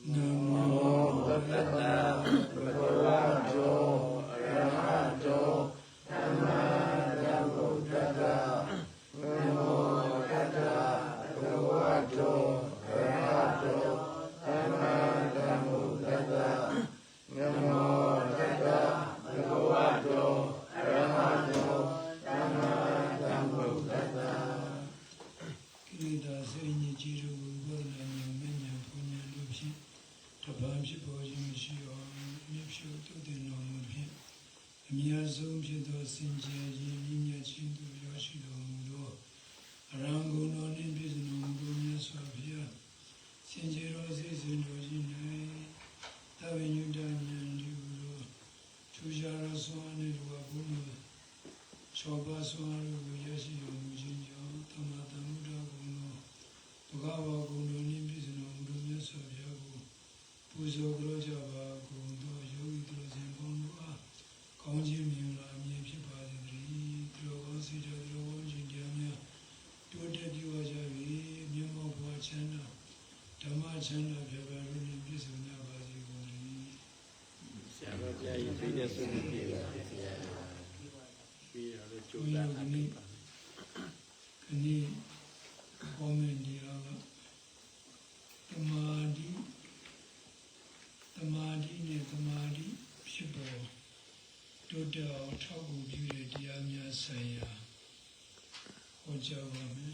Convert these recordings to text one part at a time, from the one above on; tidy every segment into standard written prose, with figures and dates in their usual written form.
Namo Tassa Bhagavato Arahato Sama Sambuddhassa Namo Tassa Bhagavato Arahato Sama Sambuddhassa Namo Tassa Bhagavato Arahato Sama Sambuddhassa Kita sering jiru Tabamshi Bojim Shio, Nipshu to the Nomu, Miazum Pido Sinjaji, Linia Chindu Yoshido Mudo, Arango non in Biznomu, Sofia, Sinjerosis in Dojinai, Tavenu Daniel Libro, Tujara Swan in Wabuno, Choba Swan, Yashio Mujinjo, Tamata Muda Guno, Togawa Guno in Biznomu, Sofia. Puzo Grojava, Gundo, Yogi Drozengonua, Konji Mula, Mipi Padri, Drogosi, Drogosi, Jamia, Tuta Diwajavi, Mimo Pachana, Tamachana, Jabaruni, Bisuna, Bazi Gori. Sabajai, Vida Sundia, Kani, Comendiava, Tamadi. Tamadi ne Tamadi Shibo Doda Tabu Jure Diamia Saya Ojavame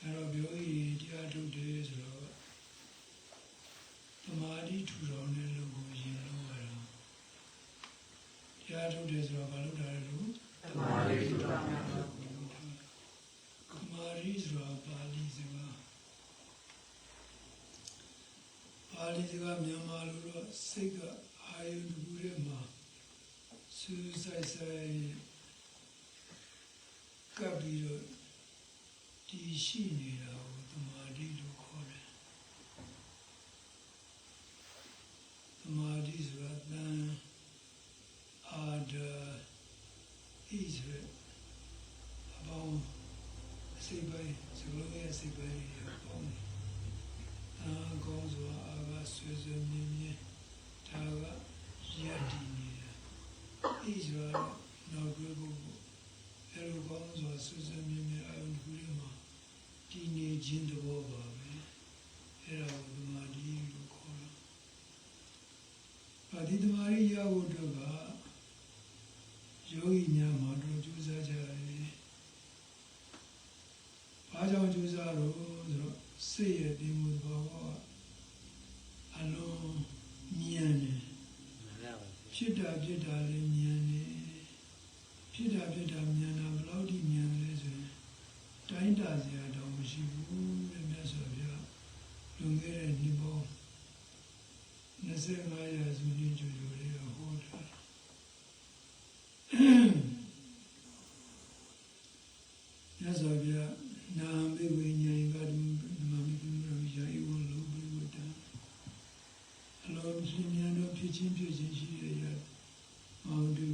Arabio Diadu Days Tamadi Turone Lugu Yino Diadu Days Rabalu Tamadi Kumari's Rabali Ziva Aliziga Myamalura Sega Ayun Gurema Susai Kabiro Tishini Tamadi Lukore Tamadis Ratna Ada Israel Abon Sibai Soloya Sibai Abon Gonzo Ava Suzumini Taga Yadini Israel Nagribu Erugonzo Suzumini Avulima Dini Jindabova Era Madi Lukora Padidamari Yavudaga Yogi Nyamado Juzajari Pajan Juzaro Say a demon Baba alone Niane Pida Pida Niane Pida Pida Miana Laudi Niane Taindazia Damushibu and Nasavia Lungere Nibo Nasemaya Zunijo Hoda Nasavia Nambe Winya Gadam. Alone, Simiano, Pitching, she Moundu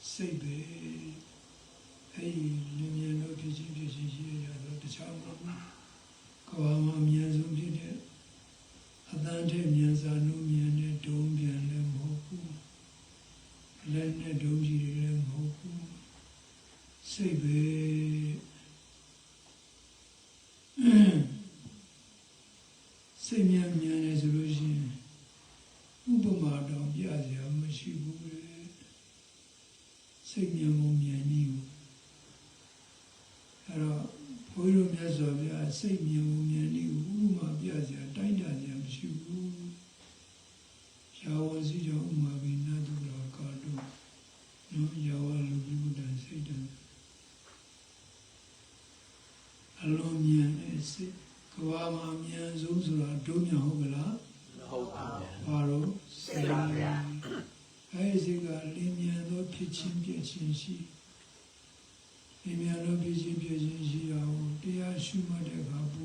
Sabe, hey, Limiano, Pitching, she the child. Kawama Miazum did it. Adante Miazano, Miane, Dombi and Lem Hoku, Lene Domji Lem Hoku, Sabe. Semian as Russian Ubamado, Yazia, Mashibu, Semian Mianu. Poiro Yazavia, Semian Mianu, Uma Yazia, Dinazia, Shibu. Shawazija Uma Vinadura Cardo, no Yawa Lubu and Satan. Alone Yan is Kawama Mian Zuzula, Dumia Hogala, Paro, Saya, Isaac, Limia, no pitching, pitching, she. Limia, no pitching, pitching, she, Dia Shuma de Kabu,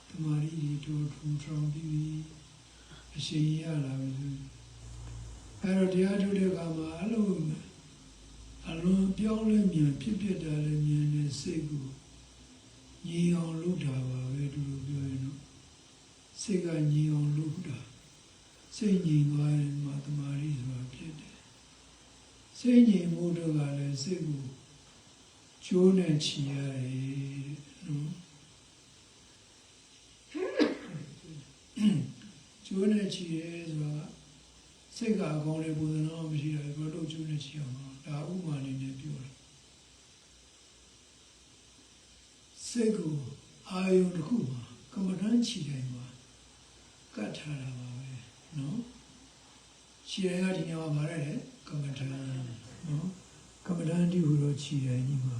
Tamari, to Trumpi, Shayala. Parodia to the Gama alone. Alone, Piolemian, Pipia Dalemian, and Segu. Ye on Ludava, လည်းတူတူပြောရင်တော့စိတ်ကညီအောင်လုပ်တာစိတ်ညီသွားရင်မှတမာရီဆိုတာဖြစ်တယ်စိတ်ညီမှုတော့ကလည်းစိတ်ကိုကျိုးနဲ့ချီရတယ်နော်ကျိုးနဲ့ချီရဲဆိုတာစိတ်ကအကောင်းလေးပုံစံတော့မရှိတာဘယ်လိုကျိုးနဲ့ချီအောင်ဒါဥမာအနေနဲ့ပြောတယ်စိတ်ကိုအာယုန်တစ်ခုမှာကမ္မဋ္ဌာန်းချီတိုင်းမှာကတ်ထားတာပါပဲနော်ချီတိုင်းကဒီညမှာဗါရတယ်ကမ္မဋ္ဌာန်းနော်ကမ္မဋ္ဌာန်းဒီဟူတော့ချီတိုင်းကြီးမှာ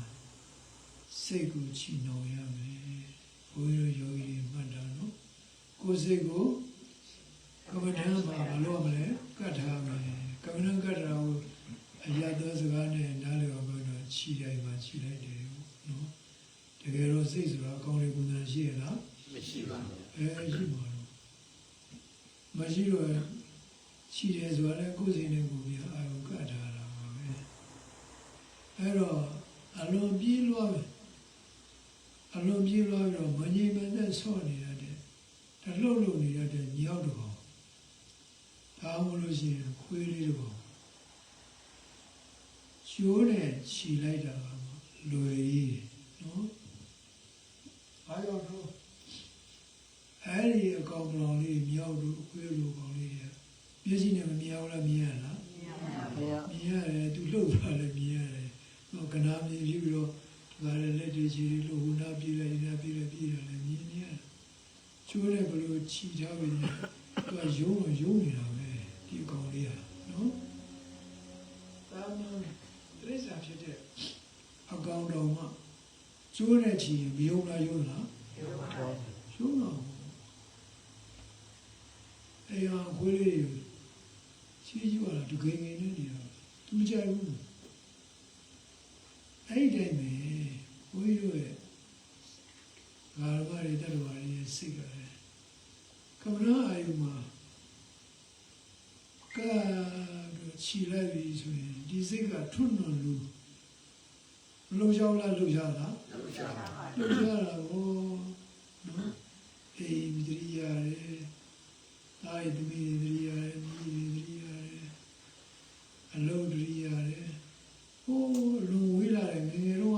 စိတ်ကိုချီနှောင်ရမယ်ဘုန်းကြီးတို့ယောဂီတွေမှတ်တာနော်ကိုယ်စိတ်ကိုကမ္မဋ္ဌာန်းမှာမလုပ်မလဲကတ်ထားမယ်ကမ္မဋ္ဌာန်းကတ်တာကိုအရာတော်စကားနဲ့နားလည်အောင်ပြောတော့ချီတိုင်းမှာချီလိုက်တယ်နော်တကယ်တော့စိတ်ဆိုတာအကောင်းလေးပုံစံရှိရလားမရှိပါဘူးရှိပါတော့မရှိတော့ရှိတယ်ဆိုတာလည်းကိုယ်စိတ်နဲ့ကိုယ်ပြအာရုံကတ်ထားတာပါပဲအဲ့တော့အလုံးပြေးလွှားပြီးတော့မငြိမ်မသက်ဆော့နေရတဲ့တလှုပ်နေရတဲ့ညောက်တော့ဒါမှမလို့ရှိရင်ခွေးလေးတော့ချိုးနဲ့ခြီလိုက်တာကလွယ်ကြီးနော်အားရတော့အဲ့ဒီအကောင်ကောင်လေးမြောက်တို့ခွေးလိုကောင်လေးတွေမျက်စိနဲ့မမြင်အောင်လားမြင်ရလားမြင်ရတယ်သူလှုပ်တာလည်းမြင်ရတယ်တော့ကနာမြင်ပြီးတော့ဒါလည်းလက်တွေခြေတွေလှုပ်ဟိုနာပြေးလိုက်နာပြေးလိုက်ပြေးတယ်လည်းမြင်နေရတယ်ချိုးနဲ့ဘလို့ခြီထားပြီးသူကယုံနေတာပဲဒီအကောင်လေးကနော်ဒါမှတရိစ္ဆာန်ဖြစ်တဲ့အကောင်တော်မှကျိုးတဲ့ချီမယုံလားယုံတော့အဲ့ရခွေးလေးချီကြည့်ပါလားဒီဂိမ်းနေနေတာသူမကြိုက်ဘူးအဲ့ဒီတိုင်းပဲဘုန်းကြီးတို့ရဲ့ငါတို့ဘာတွေတက်တော်ရည်စိတ်ကလည်းကမ္မရာအာယုမှာကတော့ခြီလိုက်ပြီဆိုရင်ဒီစိတ်ကထွန်းတော်လို့လှုပ်ရှားလားလှုပ်ရှားလားလှုပ်ရှားတာဘောနော်အေးမိတရိယာရဲ့အာယတမိတရိယာရဲ့မိတရိယာရဲ့အလုံးတရိယာရဲ့ဟိုလုံဝေးလာတဲ့ငယ်ငယ်တော့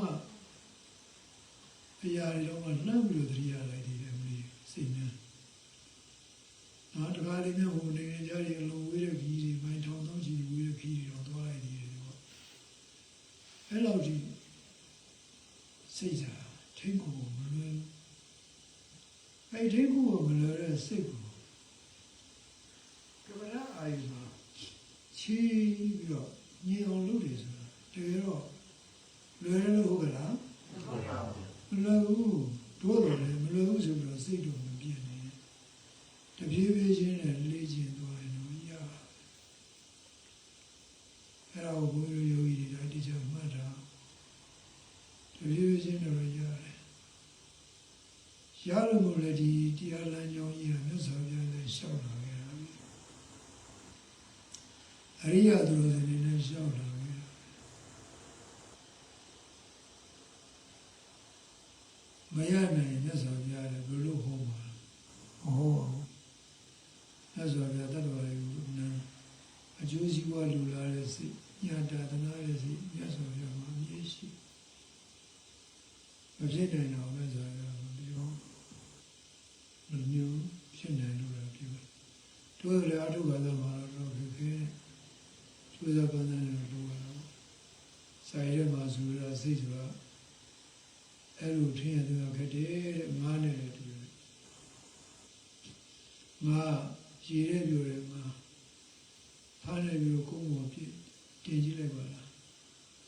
အရာတွေတော့လှမ်းပြီးတရိယာလိုက်တယ်မင်းစိတ်နဲ့နော်တကားလေးနဲ့ဟိုနေကြရလုံဝေးတဲ့ခီးတွေမိုင်းထောင်ထောင်ချီဝေးတဲ့ခီးတွေတော့သွားလိုက်တယ်ပေါ့အဲ့လောက်ကြီးစိတ်စားထိတ်ကိုမလွယ်အဲ့ထိတ်ကိုမလွယ်တဲ့စိတ်ကိုကမ္မရာအာယုမှာချီးပြီးတော့ညင်အောင်လုပ်တယ်ဆိုတာတကယ်တော့လွယ်လို့ဟုတ်ကလားမလွယ်ဘူးတို့တော့လည်းမလွယ်ဘူးဆိုတော့စိတ်တော့မပြည့်နေတပြေးပြေးချင်းနဲ့လေ့ကျင့်သွားရင်တော့ရအဲ့ဒါကိုဘုရားယောဂီတွေတခြားမှတ်တာတပြေးပြေးချင်းတော့ရတယ်ရလို့မို့လဲဒီတရားလမ်းကြောင်းကြီးကမြတ်စွာဘုရားလည်းရှောက်လာခဲ့တာအရိယသူတော်စင်တွေလည်းရှောက်လာခဲ့တာမရနိုင်မြတ်စွာဘုရားလည်းဘယ်လိုဟောမှာဟောမြတ်စွာဘုရားတတ်တော်တွေကိုအကျိုးစီးပွားလူလာတဲ့စိတ်ညာတာသနာတဲ့စိတ်မြတ်စွာဘုရားမှာအမြဲရှိမဖြစ်နိုင်တော့မြတ်စွာဘုရားမပြောမမျိုးဖြစ်နိုင်လို့လည်းပြောတို့လည်းအထုဘာသာမှာတော့ဖြစ်ခဲ့ကျိုးစားပန်းတဲ့လူကတော့ဆိုင်ရဲမှာဆိုရစိတ်ဆိုတာအဲ့လိုထင်ရတယ်ခက်တယ်တဲ့ငါးနဲ့တူတယ်ငါရေရဲပြောတယ်ငါဖားနေပြီးတော့ကုန်းပေါ်ပြတင်ကြည့်လိုက်ပါလား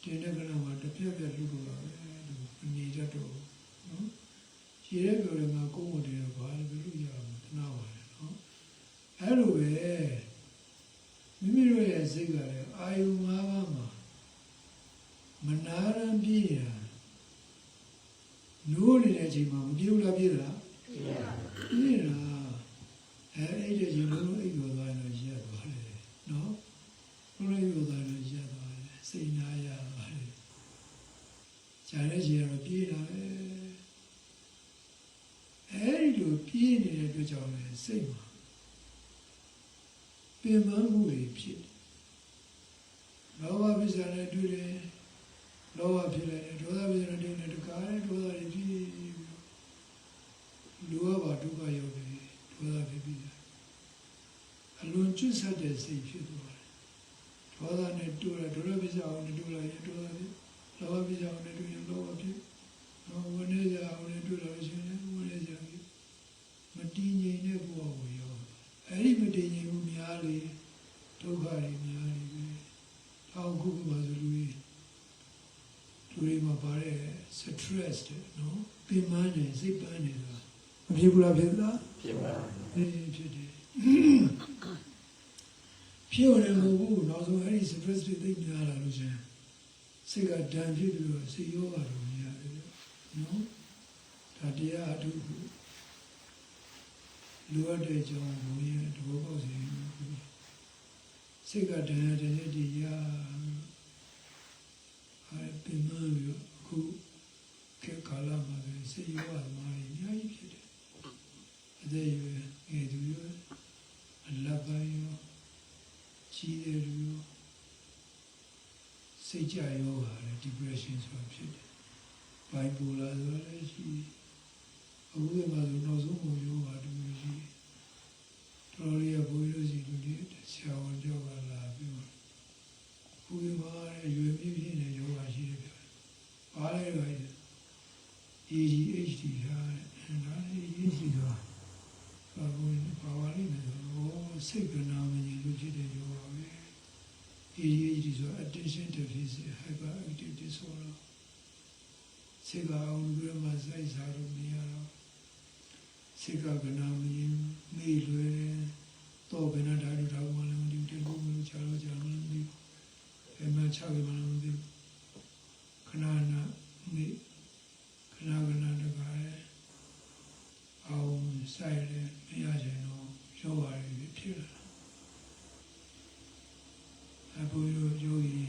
တင်တဲ့ကနမှာတစ်ပြက်ပြက်လှုပ်တော့ပဲအနေတတ်တော့နော်ရေရဲပြောတယ်ငါကုန်းပေါ်တင်တော့ဘာလို့လို့ရအောင်တနာပါတယ်နော်အဲ့လိုပဲမိမိတို့ရဲ့စိတ်ကလည်းအာယု၅ပါးမှာမနာရန်ပြည့်တာနိုးနေတဲ့အချိန်မှာမပြေဘူးလားပြေးသလားပြေးတာအဲ့ဒီချိန်လုံးအိပ်ရောသွားရင်ရက်သွားတယ်နော်လုံးရောသွားရင်ရက်သွားတယ်စိတ်နာရသွားတယ်ဂျာတဲ့ချိန်ကတော့ပြေးတာပဲအဲ့ ကြောင့်လည်းစိတ်မှာပင်ပန်းမှုတွေဖြစ်တယ်လောဘပစ္စယနဲ့တွေ့တယ်လောဘဖြစ်လိုက်တယ်ဒေါသပစ္စယနဲ့တွေ့တယ်တကားနဲ့ဒေါသတွေဖြစ်ပြီးလူကပါဒုက္ခရောက်တယ်ဒေါသဖြစ်ပြီးအလွန်ကျွတ်ဆက်တဲ့စိတ်ဖြစ်သွားတယ်ဒေါသနဲ့တွေ့တယ်ဒေါသပစ္စယအောင်နဲ့တွေ့လိုက်ရင်ဒေါသဖြစ်လောဘပစ္စယအောင်နဲ့တွေ့ရင်လောဘဖြစ်ဝိနည်းစရာအောင်နဲ့တွေ့လို့ရှိရင်ဝိနည်းစရာဖြစ်မတည်ငြိမ်တဲ့ဘဝကိုရောက်အဲ့ဒီမတည်ငြိမ်မှုများလေဒုက္ခတွေများလေပဲတောက်ခုကမှဆိုလူတွေမှာပါတဲ့ stress တဲ့နော်ပင်ပန်းနေစိတ်ပန်းနေတာမဖြစ်ဘူးလားဖြစ်လားဖြစ်ပါဘူးဖြစ်တယ်ဖြစ်ရတယ်မဟုတ်ဘူးနောက်ဆုံးအဲ့ဒီ stress တွေသိများလာလို့ရှင်စိတ်ကဒဏ်ဖြစ်ပြီးတော့စိတ်ရောဂါတွေများတယ်နော်ဒါတရားအထုလူအပ်တဲ့ကြောင့်ဘုရားတဘောပေါက်စီစိတ်ကဒဏ်ရတဲ့ဒီရအဲ့ပင်မလို့အခုခေတ်ကာလမှာစိတ်ရောဂါမှာအများကြီးဖြစ်တယ်အသေးရွယ်ငယ်သူရွယ်အလတ်ပိုင်းရောကြီးတဲ့လူရောစိတ်ကြရောဂါနဲ့ depression ဆိုတာဖြစ်တယ် bipolar ဆိုတာလည်းရှိအခုကမှဆိုနောက်ဆုံးကိုရောဂါတူရှိတော်ရရဘိုးလို့ရှိလူတွေဆရာဝန်ကြောက်ကလာပြီးတော့ခုကမှရွယ်မြင့်ဖြစ်နေရောဂါရှိတယ်ပြောပါလေပါ ADHD ဟာဒါ ADHD ကဘာလို့ပါဝါလိမ့်မယ်ဆိုတော့စိတ်ကနာမည်လူဖြစ်တဲ့ရောဂါပဲ ADHD ဆို attention deficit hyperactive disorder စိတ်ကအောင်ပြီးမှစိုက်စားလို့မရတော့စိတ်ကနာမည်မေ့လွယ်တော့ဘယ်နဲ့ဓာတ်တော်မှလည်းမသိဘူးတကူမလို့ချာလို့ကြားလို့မသိဘူးဘယ်မှာချခဲ့မှလည်းမသိဘူးခဏနာမေ့ခဏတကားအောင်ဆိုင်တယ်မရချင်တော့ရောဂါတွေဖြစ်လာအဘိုးယောဂီ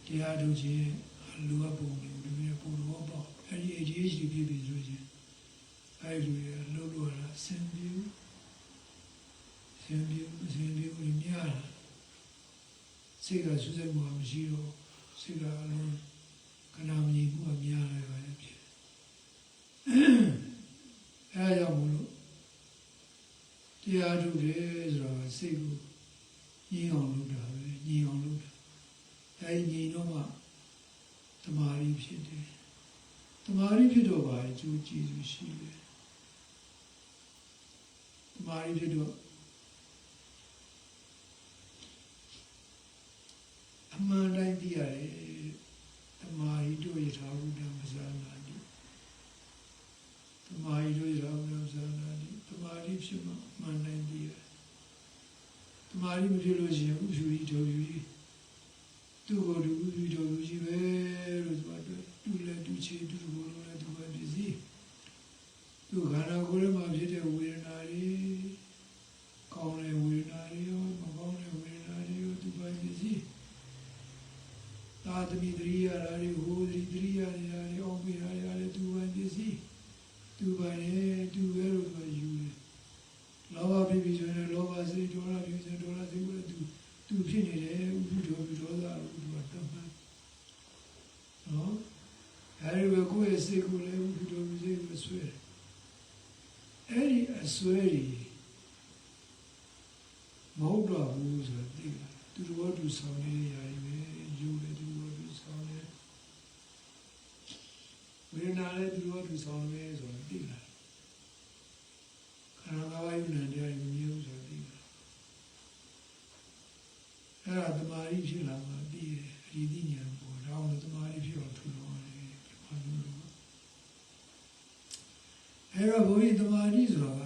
တရားထုတ်ခြင်းလူအပုံတွေလူတွေပုံတော့ပေါ့အဲ့ဒီ ADHD ဖြစ်ပြီးဆိုရင်အဲ့လူတွေလှုပ်လို့ရတာဆင်ပြေများလာစိတ်ကစူးစိုက်မှုမရှိတော့စိတ်ကအလုံးကနာမည်မှုများလာပါလေဖြစ်အဲဒါကြောင့်မလို့တရားထုတ်တယ်ဆိုတော့စိတ်ကိုညင်အောင်လုပ်တာပဲညင်အောင်လုပ်တာအဲဒီညင်တော့မှတမာရီဖြစ်တယ်တမာရီဖြစ်တော့ပါအကျိုးကျေးဇူးရှိတယ်တမာရီဖြစ်တော့အမှန်တိုင်းသိရတယ်တမာရီတို့ရထားဘူးတယ်မစားနာတိတမာရီတို့ရထားဘူးမစားနာတိတမာရီဖြစ်မှအမှန်တိုင်းသိရတယ်တမာရီမဖြစ်လို့ရှိရင်ဥပ္ပူကြီးတော်ယူကြီးသူ့ကိုသူဥပ္ပူတော်ယူကြီးပဲလို့ဆိုတော့သူလည်းသူချေသူ့ကိုလည်းသူပဲပစ္စည်းသူခန္ဓာကိုယ်ထဲမှာဖြစ်တဲ့ဝေဒနာတွေကောင်းတဲ့ဝေဒနာတွေရောမကောင်းတဲ့ဝေဒနာတွေရောသူပဲပစ္စည်းသာသမီတရိယာတွေဟိုတရိယာတွေအောင်ပြရတယ်သူပဲပစ္စည်းသူပဲသူပဲလို့ဆိုယူတယ်လောဘဖြစ်ပြီးဆိုရင်လောဘစိတ်ဒေါသဖြစ်ရင်ဒေါသစိတ်ကိုသူဖြစ်နေတယ်ဥပ္ပဒောဒေါသလို့သူကတတ်မှန်နော်အဲဒီဘကိုယ့်ရဲ့စိတ်ကိုလည်းဥပ္ပဒောစိတ်ကိုဆွဲတယ်အဲ့ဒီအဆွဲကြီးမဟုတ်တော့ဘူးဆိုတော့သိလားသူတော်သူဆောင်နေရရင်ပဲယူတယ်သူတော်သူဆောင်နေဝိညာဉ်လည်းသူတော်သူဆောင်နေဆိုတော့သိလားခန္ဓာငါးပါးယူနေတယ်မျိုးဆိုတော့သိလားအဲ့ဒါတမာရီဖြစ်လာမှသိတယ်အဒီသိဉာဏ်ပေါ်တော့တမာရီဖြစ်အောင်ထူလို့ရတယ်ဘာလို့လဲအဲ့တော့ဘုရားတမာရီဆိုတာက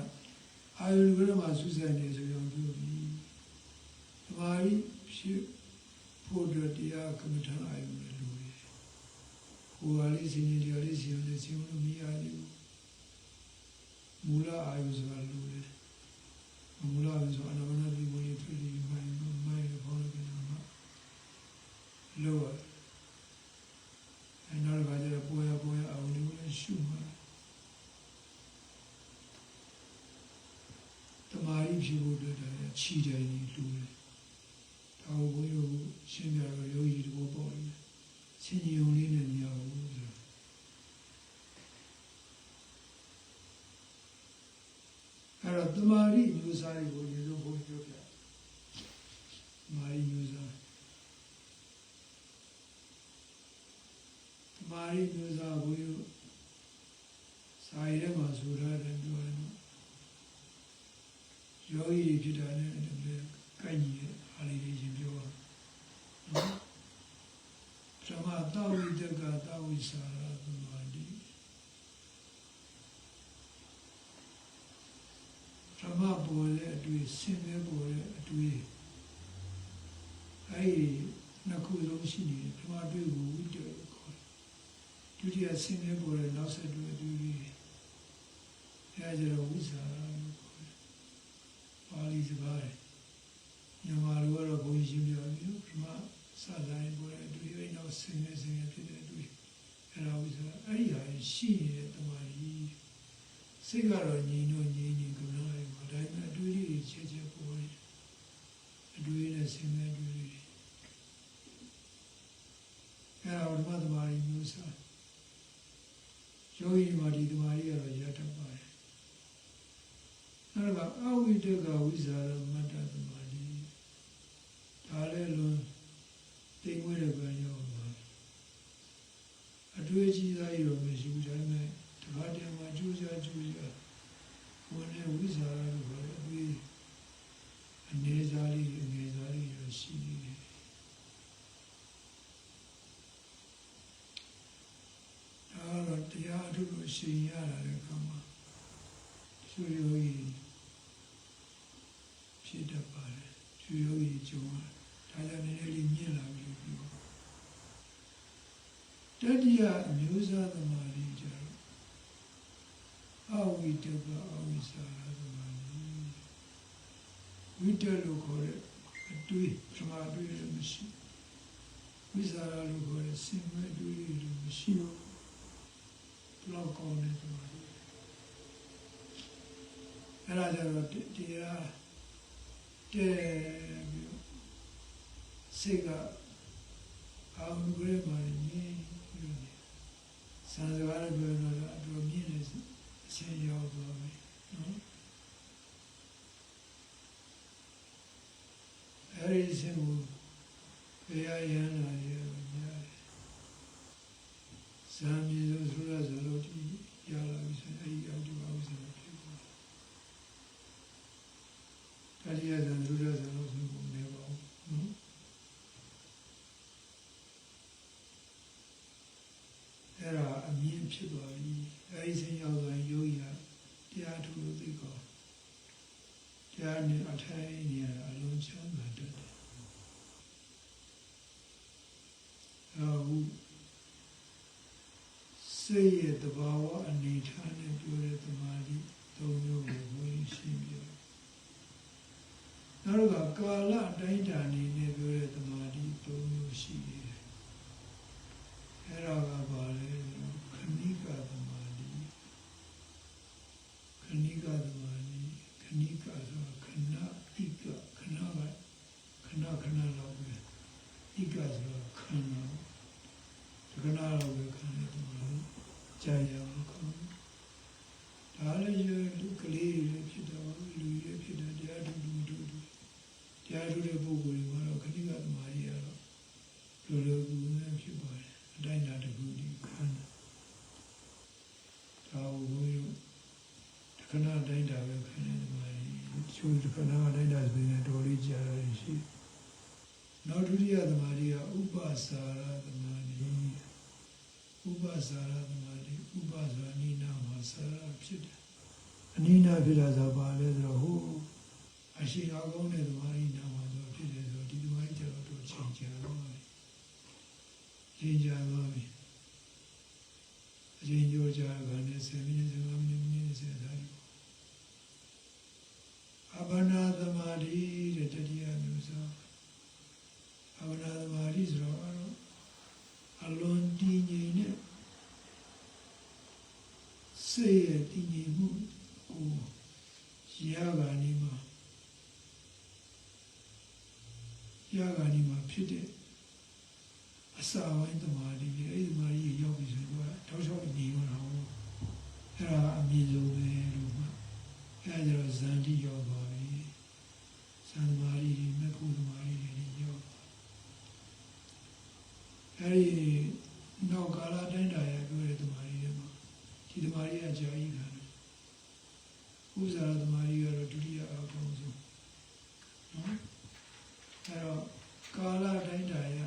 အာယုန်ကလေးမှာစူးစမ်းနေဆိုရင်ပြောပြီးတမာရီဖြစ်ဖို့တရားကမ္မထာအာယုန်နဲ့လူတွေဟိုဟာလေးစဉ်းရင်တရားလေးစဉ်းလို့မရဘူးမူလအာယုဆိုတာလူတွေမူလအာယုဆိုအနာမနာဒီဝင်ဖြစ်ပြီးမိုင်းဘောလို့ပြောမှာလောအဲ့နောက်တစ်ခါကျတော့ပေါ်ရအာယုန်လေးရှုမှာ ခြိတယ်နေလူတယ်ဒါကိုဘုန်းကြီးတို့ရှင်းပြတော့ယောဂီတို့ပေါ့လေချင်းကြီးုံလေးနဲ့မရဘူးဆိုအဲ့တော့တမာရီမျိုးစားတွေကိုရေဆုံးဘုန်းကြီးပြောပြတမာရီမျိုးစားတမာရီမျိုးစားဘုန်းကြီးတို့စာရည်ထဲမှာဆိုထားတယ်ပြောရင်ယောဂီဖြစ်တာနဲ့လည်းကိုက်ညီတဲ့အားလေးတွေရှင်ပြောပါနော်ပထမတာဝိတကတာဝိစာရသမာဓိပထမပေါ်တဲ့အတွေ့ဆင်းရဲပေါ်တဲ့အတွေ့အဲဒီနှစ်ခုလုံးရှိနေတယ်ပထမတွေ့ကိုဝိတ္တခေါ်တယ်ဒုတိယဆင်းရဲပေါ်တဲ့နောက်ဆက်တွဲအတွေ့အဲဒါကြတော့ဝိစာရပါဠိစကားမြန်မာလိုကတော့ဘုန်းကြီးရှင်းပြပြီးပထမစတိုင်းပေါ်တဲ့အတွေ့အနောက်ဆင်းရဲဖြစ်တဲ့အတွေ့အဲဒါဝိစာရအဲဒီဟာရှိနေတဲ့တမာရီစိတ်ကတော့ငြိမ်တော့ငြိမ်ကမ္ဘာလေးမှာဒါပေမဲ့အတွေ့လေးချက်ပေါ်တယ်အတွေ့နဲ့ဆင်းရဲအတွေ့လေးအဲဒါဓမ္မတမာရီမျိုးစားယောဂီမာဒီတမာရီကတော့ရတတ်ပါတယ်အဲ့ဒါကအဝိတကဝိဇာရမတ္တသမာဓိဒါလည်းလုံးတိမ်ဝဲတဲ့ဘက်ရောက်ပါအတွေ့အကြုံသားရောမရှိဘူးဒါပေမဲ့တခါတည်းမှာကြိုးစားဝင်တဲ့ဝိဇာရလို့ခေါ်တဲ့အတွေ့အနေစားလေးငယ်စားလေးရရှိနေတယ်ဒါတော့တရားအထုလို့ရှင်ရတာလည်းကောင်းပါသူယောဂီဖြစ်တတ်ပါတယ်သူယောဂီကြုံတာဒါလည်းနည်းနည်းလေးမြင့်လာပြီလို့ပြောတတိယအမျိုးသားသမာဓိကြတော့အဝိတကအဝိစာရသမာဓိဝိတလို့ခေါ်တဲ့အတွေ့ပထမအတွေ့လည်းမရှိဝိစာရလို့ခေါ်တဲ့ဆင်မဲ့အတွေ့လည်းမရှိဘူးဘလောက်ကောင်းတဲ့သမာဓိအဲ့ဒါကြတော့တရားတဲ့စိတ်ကအောင်ကြရပါနေစံစကားလည်းပြောတော့အတူမြင့်နေအချင်းရောက်သွားပြီနော်အဲ့ဒီစင်ကိုဘယ်ရန်လာရများဇာမြေဆိုရဇလို့ဒီရလာပြီဆိုအဲ့ဒီအောက်ဒီအောက်ဆိုဖြစ်သွားတရားဇာလူရဇလို့ဆိုကိုနေပါဦးနော်အဲ့ဒါအမြင်ဖြစ်သွားပြီအဲ့ဒီစင်ရောက်သွားယောဂီကတရားထုလို့သိကောတရားနဲ့အထိုင်နေရအလုံးချမ်းသာတတ်တယ်ဟုတ်စိတ်ရဲ့တဘာဝအနေထားနဲ့ပြောတဲ့သမာဓိသုံးမျိုးကိုဝင်ရှင်းပြနောက်ကကာလတိုင်းတာနေနဲ့ပြောတဲ့သမာဓိသုံးမျိုးရှိတယ်အဲ့ဒါကဘာလဲခဏိကသမာဓိခဏိကသမာဓိခဏိကဆိုခဏဣကခဏကခဏလောက်ပဲဣကဆိုခဏခဏလောက်ပဲခဏတဲ့သမာဓိကြာရအောင်ခေါ်ဒါလည်းလူကလေးတွေဖြစ်တော့လူတွေဖြစ်တယ်တရားထုတရားထုတဲ့ပုဂ္ဂိုလ်တွေကတော့ခဏိကသမာဓိကတော့လိုကူနဲ့ဖြစ်ပါတယ်အတိုင်းတာတခုဒီခန္ဓာဒါကိုဘုန်းကြီးခဏတိုင်းတာပဲခဏသမာဓိချိုးခဏတိုင်းတာဆိုရင်တော်လေးကြာရရှိနောက်ဒုတိယသမာဓိကဥပ္ပစာရသမာဓိဥပ္ပစာရသမာဓိဥပ္ပဆိုအနိနာမှာစာရဖြစ်တယ်အနိနာဖြစ်တာဆိုပါလဲဆိုတော့ဟိုအရှိအကောင်းတဲ့သမာဓိနာမှာဆိုဖြစ်တယ်ဆိုဒီသမာဓိကျတော့တို့ချိန်ကြတော့ချိန်ကြသွားပြီအချိန်ကြောကြတာနဲ့10မိနစ်15မိနစ်30တိုင်းအဘနာသမာဓိတဲ့တတိယမျိုးစားအဘနာသမာဓိဆိုတော့အလွန်တည်ငြိမ်တဲ့စိတ်ရဲ့တည်ငြိမ်မှုကိုရပါနေမှာ ရာဂာနီမှာဖြစ်တဲ့အစာဝိုင်းသမာဓိရဲ့အဲ့ဒီသမာဓိရောက်ပြီဆိုတော့တောက်လျှောက်နေရတော့အဲ့ဒါအမြင့်ဆုံးပဲလို့မှအဲ့ဒါတော့ဇန်တိရောက်ပါပြီဇန်သမာဓိတွေမေဖို့သမာဓိတွေရောက်အဲ့ဒီနောက်ကာလတိုင်းတာရပြောတဲ့သမာဓိတွေမှာဒီသမာဓိကကြာကြီးခံတယ်ဥစ္စာသမာဓိကတော့ဒုတိယအကောင်းဆုံးနော်အဲ့တော့ကာလတိုင်းတာရ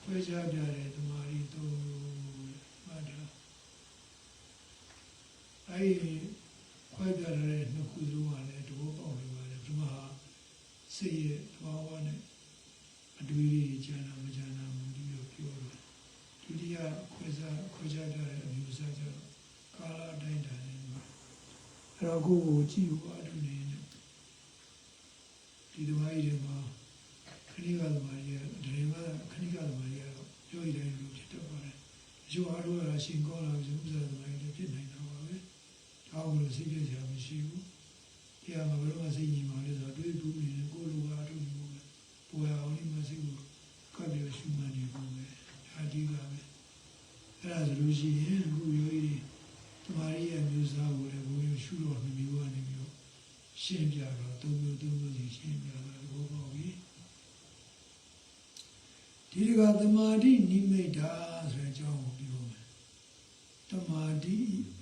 ခွဲခြားပြတဲ့သမာဓိသုံးမျိုးမှတ်တာအဲ့ဒီခွဲပြတဲ့နှစ်ခုလုံးကလည်းတဘောပေါက်နေပါတယ်ဒီမှာစိတ်ရဲ့သဘာဝနဲ့အတွေ့အကြုံမကြမ်းဘူးဒီလိုပြောတယ်ဒုတိယခွဲခြားပြတဲ့အမျိုးအစားကျတော့ကာလတိုင်းတာနေမှာအဲ့တော့ကိုယ်ကိုကြည့်ဖို့အတူနေတယ်ဒီသမားကြီးတွေမှာခဏကသမားကြီးကဒရေမခဏကသမားကြီးကတော့ပြောရတဲ့လူဖြစ်တော့ပါတယ်အကျိုးအားလုံးကရှင်ကောင်းလာပြီဥစ္စာသမားကြီးတွေဖြစ်နေတာပါပဲအောက်လို့စိတ်ပြည့်စရာမရှိဘူးတရားမှာဘယ်တော့မှစိတ်ညီမှလည်းဆိုတော့တွေးဘူးနေကိုယ်လိုကအတူတူပဲပေါ်ရအောင်ဒီမှာစိတ်ကိုကပ်ပြီးရှုမှတ်နေဖို့ပဲအဓိကပဲအဲ့ဒါဆိုလို့ရှိရင်အခုယောဂီတွေသမာဓိရဲ့မျိုးစားကိုလည်းဘုန်းကြီးရှုတော့နှမျိုးကနေပြီးတော့ရှင်းပြတော့သုံးမျိုးစီရှင်းပြတာဘောပေါ့ပြီဒီကသမာဓိနိမိတ်တာဆိုတဲ့အကြောင်းကိုပြောမယ်သမာဓိ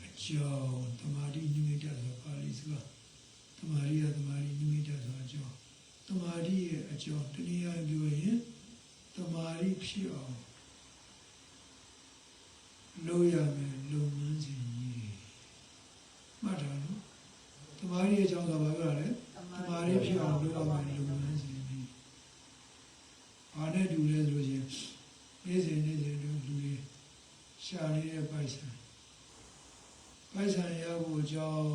အကြောင်းသမာဓိနိမိတ်တာဆိုပါဠိစကားသမာဓိကသမာဓိနိမိတ်တာဆိုအကြောင်းသမာဓိရဲ့အကြောင်းတနည်းအားဖြင့်ပြောရင်သမာဓိဖြစ်အောင်လုပ်ရမယ်လုပ်ငန်းစဉ်ကြီးမှတ်တာနော်သမာဓိရဲ့အကြောင်းဆိုပါပြောတာလေသမာဓိဖြစ်အောင်လုပ်ရမယ်လုပ်ငန်းစဉ်ကြီးဘာနဲ့တူလဲဆိုရင်နေ့စဉ်လူတွေရှာနေတဲ့ပိုက်ဆံရဖို့အကြောင်း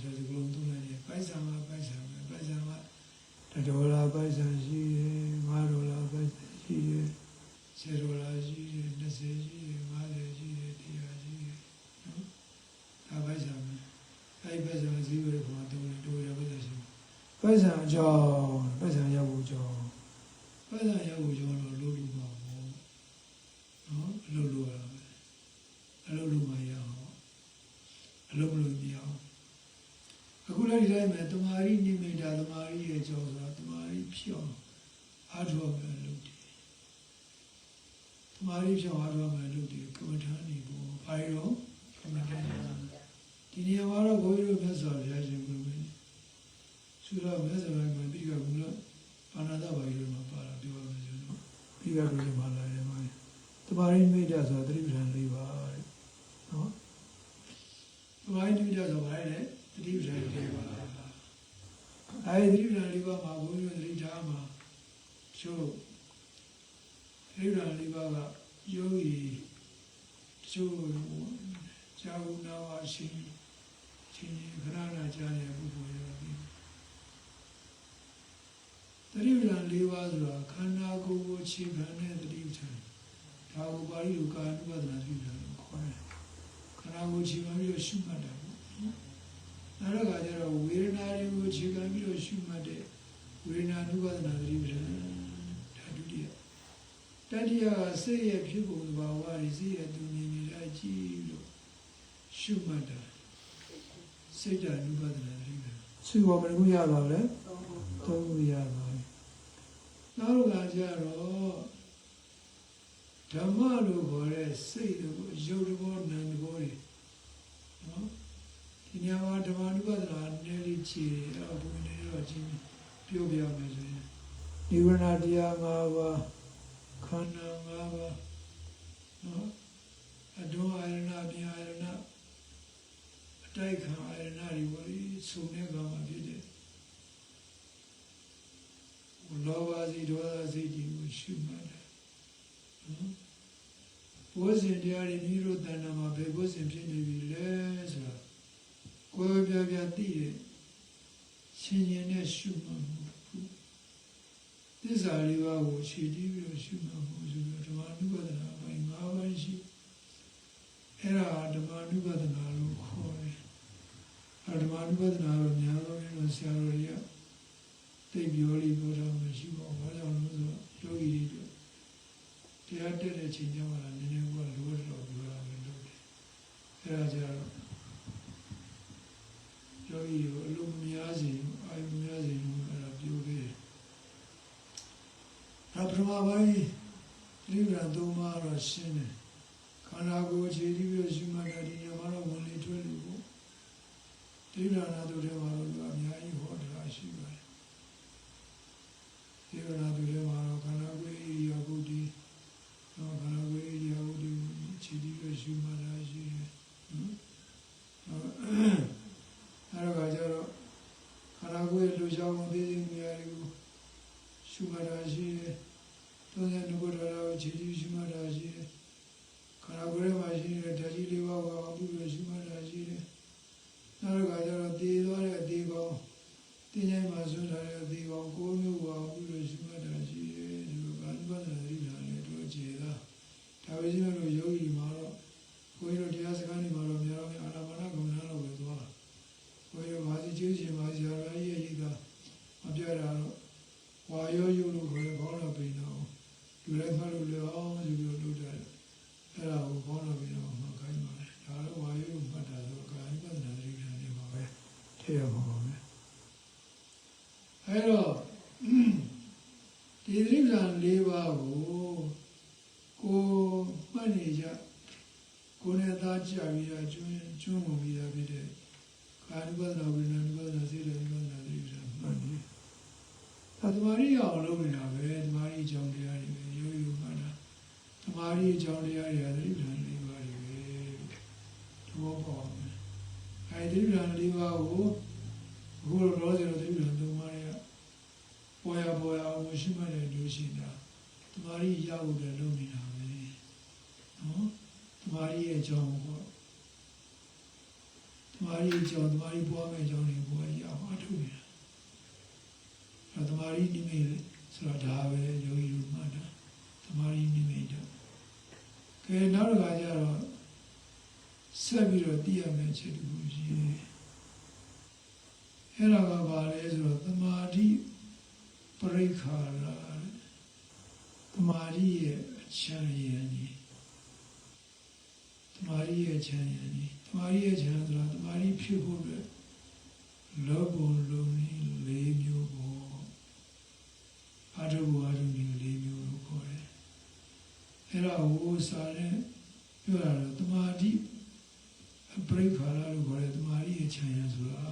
ဆိုတဲ့ကလုံးသုံးလိုက်တယ်ပိုက်ဆံက$1ပိုက်ဆံရှိတယ်$5ပိုက်ဆံရှိတယ်$10ရှိတယ်20ရှိတယ်50ရှိတယ်100ရှိတယ်နော်ဒါပိုက်ဆံပဲအဲ့ပိုက်ဆံဈေးဝယ်ဖို့တော့တိုးရပိုက်ဆံရှိပိုက်ဆံအကြောင်းပိုက်ဆံရဖို့အကြောင်းပိုက်ဆံရဖို့အကြောင်းတော့လို့လို့ပါဘောနော်အလုပ်လုပ်ရတာပဲအလုပ်လုပ်မှရအောင်အလုပ်မလုပ်မရအောင်အခုလည်းဒီတိုင်းပဲတမာရီနိမိတ်တာတမာရီရဲ့ကြောဆိုတာတမာရီဖြစ်အောင်အားထုတ်မယ်လို့ဒီတမာရီဖြစ်အောင်အားထုတ်မယ်လို့ဒီကမ္မထာနေပေါ်ဘာရောကမ္မထာဒီနေရာမှာတော့ဘုန်းကြီးတို့မြတ်စွာဘုရားရှင်ကိုယ်ပဲသုရမြတ်စွာဘုရားမှာပြီးကဘုရားအာနာတဘာကြီးတို့မှာပါတာပြောရမယ်ဆိုတော့ပြီးကဘုရားမှာလာတယ်မှာတမာရီနိမိတ်တာဆိုတာသတိပဋ္ဌာန်၄ပါးတဲ့နော်တမာရီနိမိတ်တာဆိုတာဘာလဲသတိပဋ္ဌာန်၄ပါးအဲဒီသတိပဋ္ဌာန်၄ပါးမှာဘုန်းကြီးတို့သတိထားမှာကျို့သတိပဋ္ဌာန်၄ပါးကယောဂီကျို့ဇာဝနာဝရှင်ခဏကြားရပုဂ္ဂိုလ်ရောသတိပဋ္ဌာန်၄ပါးဆိုတာခန္ဓာကိုယ်ကိုခြေခံတဲ့သတိပဋ္ဌာန်ဒါကိုပါဠိလိုကာယ ानु ပဒနာသတိပဋ္ဌာန်လို့ခေါ်တယ်ခန္ဓာကိုယ်ခြေခံပြီးတော့ရှုမှတ်တာပေါ့နောက်တစ်ခါကျတော့ဝေဒနာတွေကိုခြေခံပြီးတော့ရှုမှတ်တဲ့ဝေဒနာ ानु ပဒနာသတိပဋ္ဌာန်ဒါဒုတိယတတိယကစိတ်ရဲ့ဖြစ်ပုံသဘာဝတွေစိတ်ရဲ့သူမြင်နေလိုက်ကြည့်လို့ရှုမှတ်တာစိတ်ဓာတ် ानु ပဒနာသတိပဋ္ဌာန်စိတ်ဘောဘယ်လိုရပါလဲသုံးခုရပါပြီနောက်တစ်ခါကျတော့ဓမ္မလို့ခေါ်တဲ့စိတ်တို့ရုပ်တဘောနာမ်တဘောတွေနော်ဒီနေရာမှာဓမ္မ ानु ပဒနာနည်းလေးခြေတယ်အဲ့တော့ဘုန်းကြီးတို့ချင်းပြောပြမယ်ဆိုရင်နိဗ္ဗာန်တရား၅ပါးခန္ဓာ၅ပါးနော်အတုအာရဏပြအာရဏအတိုက်ခံအာရဏတွေဘောလေးစုံတဲ့ကံမှာဖြစ်တဲ့လောဘစိတ်ဒေါသစိတ်တွေကိုရှုမှတ်တယ်နော်ဘုဇင်တရားတွေနိရောဓတဏ္ဍာမှာဘယ်ဘုဇင်ဖြစ်နေပြီလဲဆိုတာကိုယ်ပြပြသိတဲ့ရှင်ရင်နဲ့ရှုမှတ်မှုသစ္စာလေးပါးကိုခြေတည်ပြီးတော့ရှုမှတ်မှုဆိုတော့ဓမ္မ ानु ပဒနာအပိုင်း၅ပါးရှိအဲ့ဒါဓမ္မ ानु ပဒနာလို့ခေါ်တယ်ဓမ္မ ानु ပဒနာတော့များသောအားဖြင့်ဆရာတော်တွေကသိပြောလို့ပြောတာမရှိပါဘူးဘာကြောင့်လဲဆို ချိန်ကြမှာနည်းနည်းကလိုတော့ပြောတာပဲလုပ်တယ်အဲဒါကြတော့ယောဂီကိုအလုံးမများစေအာယုမများစေလို့အဲ့ဒါပြောခဲ့တယ်အပရမပိုင်းတိရံသုံးပါးတော့ရှင်းတယ်ခန္ဓာကိုယ်ခြေပြီးတော့ရှိမှတာဒီညမှာတော့ဝင်လေထွက်လို့ပေါ့တိရဏနာတို့ထဲမှာတော့အများကြီးဟောတာရှိပါတယ်တိရဏနာတို့ထဲမှာတော့ခန္ဓာကိုယ်ဣရိယာပုတိတော့ခန္ဓာကိုယ်ဣရိယာပုတိခြေပြီးတော့ရှိမှတာရှိတယ်အဲ့တော့ကျတော့ခန္ဓာကိုယ်လှူရှားမှုသိသိမှုတွေကိုရှိမှတာရှိတယ်သုံးရနုဘောဓရာကိုခြေပြီးရှိမှတာရှိတယ်ခန္ဓာကိုယ်ထဲမှာရှိနေတဲ့ဓာတ်ကြီးလေးပါးကိုအမှုပြီးရှိမှတာရှိတယ်နောက်တစ်ခါကျတော့တည်သွားတဲ့အသေးကောင်တင်းကျိုင်းမှာဆွထားတဲ့အသေးကောင်ကိုယ်မျိုးပါမှုပြီးရှိမှတာရှိတယ်ဒီလိုဘာလို့ပါလဲဒီလားလေတို့ခြေသားဒါပဲရှိလို့ယောဂီမှာတော့ကိုယ်တို့တရားစကားတွေမှာတော့များတော့အာနာပါနကမ္မနာတော့ပဲသွားကိုယ်တို့ဘာစီကျူးရှင်ဘာစီရာကြီးရဲ့ရည်သားမပြတာတော့ဝါရောယုလို့ခေါ်ခေါင်းတော်ပိန်တော့လူလိုက်မှလို့လေအောင်ယူလို့လုပ်တယ်အဲ့ဒါကိုခေါင်းတော်ပိန်တော့မှခိုင်းပါတယ်ဒါတော့ဝါရောမှတ်တာဆိုကာယပဒနာတိခံနေပါပဲထည့်ရမှာပါပဲအဲ့တော့ဒီသတိပ္ပံ၄ပါးကိုမှတ်နေကြကိုယ်နဲ့သားကြပြီးတော့ကျွန်းဝင်ပြီးတာဖြစ်တဲ့ကာယပဒနာဝိညာဉ်ပဒနာစေတပဒနာသတိပ္ပံမှတ်နေသမာဓိအောင်လုပ်နေတာပဲသမာဓိအကြောင်းတရားတွေပဲရိုးရိုးမှတ်တာသမာဓိအကြောင်းတရားတွေကသတိပ္ပံ၄ပါးတွေပဲသဘောပေါက်အောင်အဲဒီသတိပ္ပံ၄ပါးကိုအခုတော့သတိပ္ပံ၃ပါးတွေကပေါ်ရအောင်ရှိမှလည်းလို့ရှိတာသမာဓိရဖို့လည်းလုပ်နေတာပဲနော်သမာဓိရဲ့အကြောင်းပေါ့သမာဓိအကြောင်းသမာဓိပွားမဲ့အကြောင်းတွေပေါ်ရအောင်အထုနေတာသမာဓိနိမိတ်ဆိုတာဒါပဲယောဂီတို့မှတ်တာသမာဓိနိမိတ်တော့ကဲနောက်တစ်ခါကျတော့ဆက်ပြီးတော့သိရမယ့်ချက်တစ်ခုရှိတယ်အဲ့ဒါကဘာလဲဆိုတော့သမာဓိပရိက္ခာရသမာဓိရဲ့အချမ်းရည်နေသမာဓိရဲ့အချမ်းရည်နေသမာဓိရဲ့အချမ်းဆိုတာသမာဓိဖြစ်ဖို့အတွက်လောဘလုံးနည်း၄မျိုးပေါ့အာထုဘအာထုနည်း၄မျိုးလို့ခေါ်တယ်အဲ့ဒါကိုစာနဲ့ပြောတာတော့သမာဓိပရိက္ခာရလို့ခေါ်တယ်သမာဓိရဲ့ချမ်းရည်ဆိုတာ